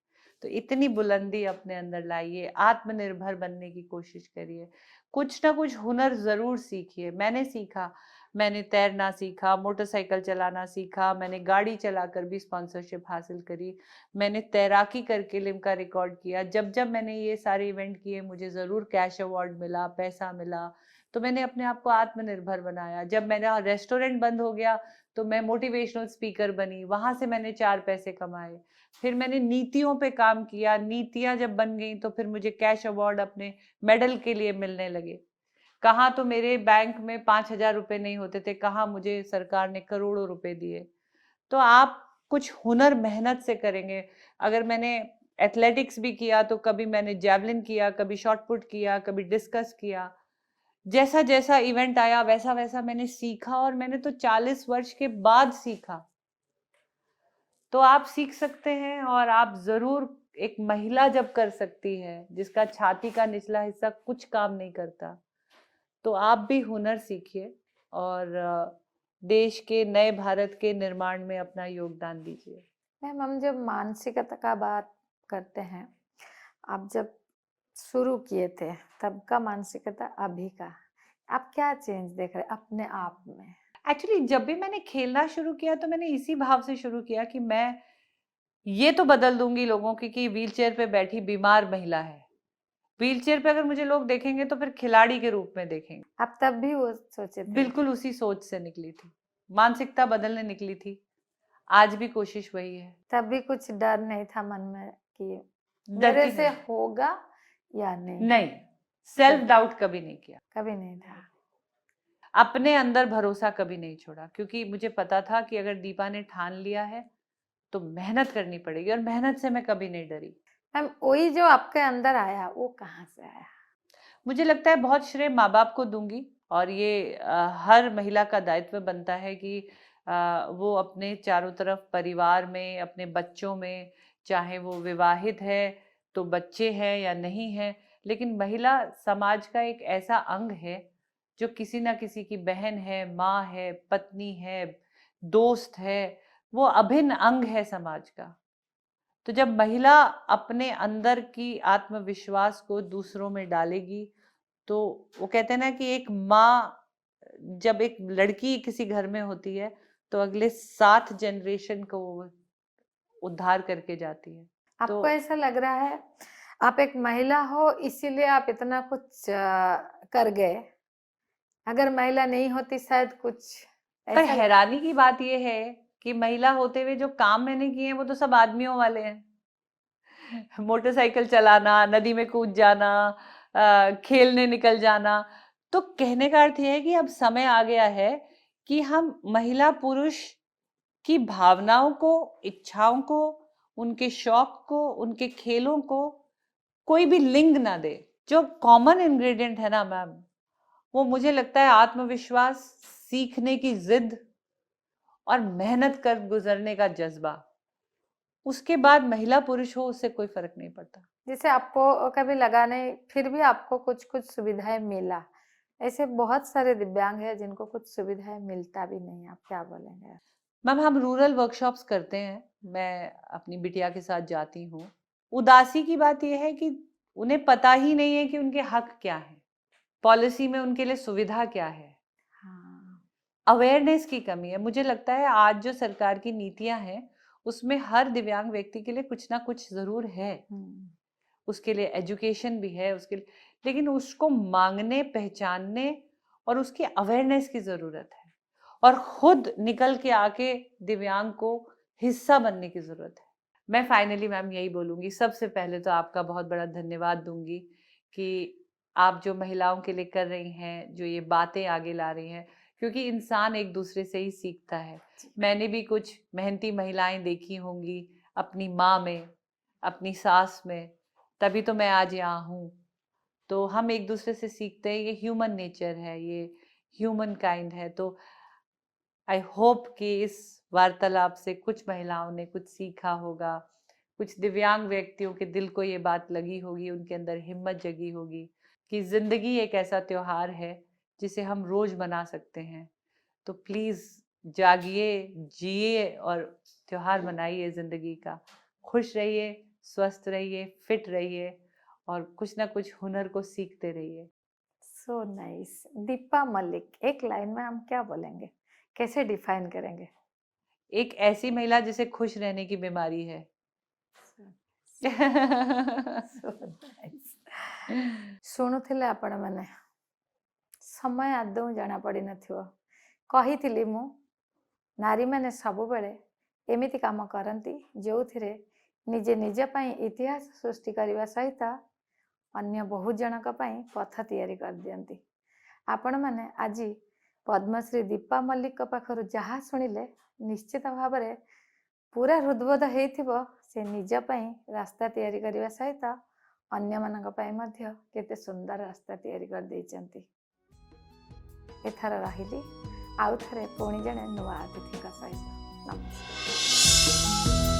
B: तो इतनी बुलंदी अपने अंदर लाइए, आत्मनिर्भर बनने की कोशिश करिए, कुछ ना कुछ हुनर जरूर सीखिए। मैंने सीखा, मैंने तैरना सीखा, मोटरसाइकिल चलाना सीखा, मैंने गाड़ी चलाकर भी स्पॉन्सरशिप हासिल करी, मैंने तैराकी करके लिम्का रिकॉर्ड किया। जब जब मैंने ये सारे इवेंट किए, मुझे ज़रूर कैश अवार्ड मिला, पैसा मिला, तो मैंने अपने आप को आत्मनिर्भर बनाया। जब मेरा रेस्टोरेंट बंद हो गया तो मैं मोटिवेशनल स्पीकर बनी, वहाँ से मैंने 4 पैसे कमाए। फिर मैंने नीतियों पे काम किया, नीतियाँ जब बन गई तो फिर मुझे कैश अवार्ड अपने मेडल के लिए मिलने लगे। कहाँ तो मेरे बैंक में 5,000 रुपये नहीं होते थे, कहाँ मुझे सरकार ने करोड़ों रुपए दिए। तो आप कुछ हुनर मेहनत से करेंगे। अगर मैंने एथलेटिक्स भी किया तो कभी मैंने जैवलिन किया, कभी शॉट पुट किया, कभी डिस्कस किया। जैसा जैसा इवेंट आया वैसा वैसा मैंने सीखा, और मैंने तो 40 वर्ष के बाद सीखा। तो आप सीख सकते हैं, और आप जरूर, एक महिला जब कर सकती है जिसका छाती का निचला हिस्सा कुछ काम नहीं करता, तो आप भी हुनर सीखिए और देश के नए भारत के निर्माण में अपना योगदान दीजिए।
A: मैम, हम जब मानसिकता का बात करते हैं, आप जब शुरू किए थे तब का मानसिकता अभी का, आप क्या चेंज देख रहे हैं अपने आप में?
B: एक्चुअली जब भी मैंने खेलना शुरू किया तो मैंने इसी भाव से शुरू किया कि मैं ये तो बदल दूंगी लोगों की कि व्हीलचेयर पे बैठी बीमार महिला है। व्हीलचेयर पे अगर मुझे लोग देखेंगे तो फिर खिलाड़ी के रूप में देखेंगे।
A: आप तब भी वो सोचे थे?
B: बिल्कुल उसी सोच से निकली थी, मानसिकता बदलने निकली थी। आज भी कोशिश वही है।
A: तब भी कुछ डर नहीं था मन में कि
B: डरती
A: मेरे से
B: नहीं।
A: होगा या नहीं?
B: नहीं, सेल्फ डाउट कभी नहीं किया,
A: कभी नहीं था।
B: अपने अंदर भरोसा कभी नहीं छोड़ा, क्योंकि मुझे पता था कि अगर दीपा ने ठान लिया है तो मेहनत करनी पड़ेगी, और मेहनत से मैं कभी नहीं डरी।
A: मैम वही जो आपके अंदर आया वो कहाँ से आया?
B: मुझे लगता है बहुत श्रेय माँ बाप को दूंगी, और ये हर महिला का दायित्व बनता है कि वो अपने चारों तरफ परिवार में, अपने बच्चों में, चाहे वो विवाहित है तो बच्चे हैं या नहीं है, लेकिन महिला समाज का एक ऐसा अंग है जो किसी ना किसी की बहन है, माँ है, पत्नी है, दोस्त है, वो अभिन्न अंग है समाज का। तो जब महिला अपने अंदर की आत्मविश्वास को दूसरों में डालेगी, तो वो कहते हैं ना कि एक माँ जब एक लड़की किसी घर में होती है तो अगले 7 जनरेशन को वो उद्धार करके जाती है।
A: आपको
B: तो
A: ऐसा लग रहा है आप एक महिला हो इसीलिए आप इतना कुछ कर गए, अगर महिला नहीं होती शायद कुछ
B: पर
A: ऐसा?
B: हैरानी की बात यह है कि महिला होते हुए जो काम मैंने किए हैं वो तो सब आदमियों वाले हैं। मोटरसाइकिल चलाना, नदी में कूद जाना, खेलने निकल जाना। तो कहने का अर्थ यह है कि अब समय आ गया है कि हम महिला पुरुष की भावनाओं को, इच्छाओं को, उनके शौक को, उनके खेलों को कोई भी लिंग ना दे। जो कॉमन इंग्रेडिएंट है ना मैम, वो मुझे लगता है आत्मविश्वास, सीखने की जिद और मेहनत कर गुजरने का जज्बा। उसके बाद महिला पुरुष हो उससे कोई फर्क नहीं पड़ता।
A: जैसे आपको कभी लगा नहीं फिर भी आपको कुछ कुछ सुविधाएं मिला, ऐसे बहुत सारे दिव्यांग हैं जिनको कुछ सुविधाएं मिलता भी नहीं, आप क्या बोलेंगे?
B: मैम हम रूरल वर्कशॉप्स करते हैं, मैं अपनी बिटिया के साथ जाती हूँ। उदासी की बात यह है कि उन्हें पता ही नहीं है कि उनके हक क्या है, पॉलिसी में उनके लिए सुविधा क्या है।
A: हाँ।
B: अवेयरनेस की कमी है। मुझे लगता है आज जो सरकार की नीतियां हैं उसमें हर दिव्यांग व्यक्ति के लिए कुछ ना कुछ जरूर है, उसके लिए एजुकेशन भी है, उसके लिए, लेकिन उसको मांगने, पहचानने और उसकी अवेयरनेस की जरूरत है, और खुद निकल के आके दिव्यांग को हिस्सा बनने की जरूरत है। मैं फाइनली मैम यही बोलूंगी, सबसे पहले तो आपका बहुत बड़ा धन्यवाद दूंगी कि आप जो महिलाओं के लिए कर रही हैं, जो ये बातें आगे ला रही हैं, क्योंकि इंसान एक दूसरे से ही सीखता है। मैंने भी कुछ मेहनती महिलाएं देखी होंगी अपनी माँ में, अपनी सास में, तभी तो मैं आज यहाँ हूँ। तो हम एक दूसरे से सीखते हैं, ये ह्यूमन नेचर है, ये ह्यूमन काइंड है। तो आई होप कि इस वार्तालाप से कुछ महिलाओं ने कुछ सीखा होगा, कुछ दिव्यांग व्यक्तियों के दिल को ये बात लगी होगी, उनके अंदर हिम्मत जगी होगी कि जिंदगी एक ऐसा त्योहार है जिसे हम रोज मना सकते हैं। तो प्लीज जागिए, जिए और त्योहार मनाइए जिंदगी का। खुश रहिए, स्वस्थ रहिए, फिट रहिए और कुछ ना कुछ हुनर को सीखते रहिए।
A: So nice. दीपा मलिक, एक लाइन में हम क्या बोलेंगे, कैसे डिफाइन करेंगे?
B: एक ऐसी महिला जिसे खुश रहने की बीमारी है।
A: ଶୁଣୁଥିଲେ ଆପଣମାନେ, ସମୟ ଆଦୌ ଜଣା ପଡ଼ିନଥିବ। କହିଥିଲି ମୁଁ, ନାରୀମାନେ ସବୁବେଳେ ଏମିତି କାମ କରନ୍ତି ଯେଉଁଥିରେ ନିଜେ ନିଜ ପାଇଁ ଇତିହାସ ସୃଷ୍ଟି କରିବା ସହିତ ଅନ୍ୟ ବହୁତ ଜଣଙ୍କ ପାଇଁ ପଥ ତିଆରି କରିଦିଅନ୍ତି। ଆପଣମାନେ ଆଜି ପଦ୍ମଶ୍ରୀ ଦୀପା ମଲ୍ଲିକଙ୍କ ପାଖରୁ ଯାହା ଶୁଣିଲେ ନିଶ୍ଚିତ ଭାବରେ ପୁରା ହୃଦବୋଧ ହେଇଥିବ, ସେ ନିଜ ପାଇଁ ରାସ୍ତା ତିଆରି କରିବା ସହିତ ଅନ୍ୟମାନଙ୍କ ପାଇଁ ମଧ୍ୟ କେତେ ସୁନ୍ଦର ରାସ୍ତା ତିଆରି କରିଦେଇଛନ୍ତି। ଏଥର ରହିଲି, ଆଉ ଥରେ ପୁଣି ଜଣେ ନୂଆ ଅତିଥିଙ୍କ ସହିତ। ନମସ୍କାର।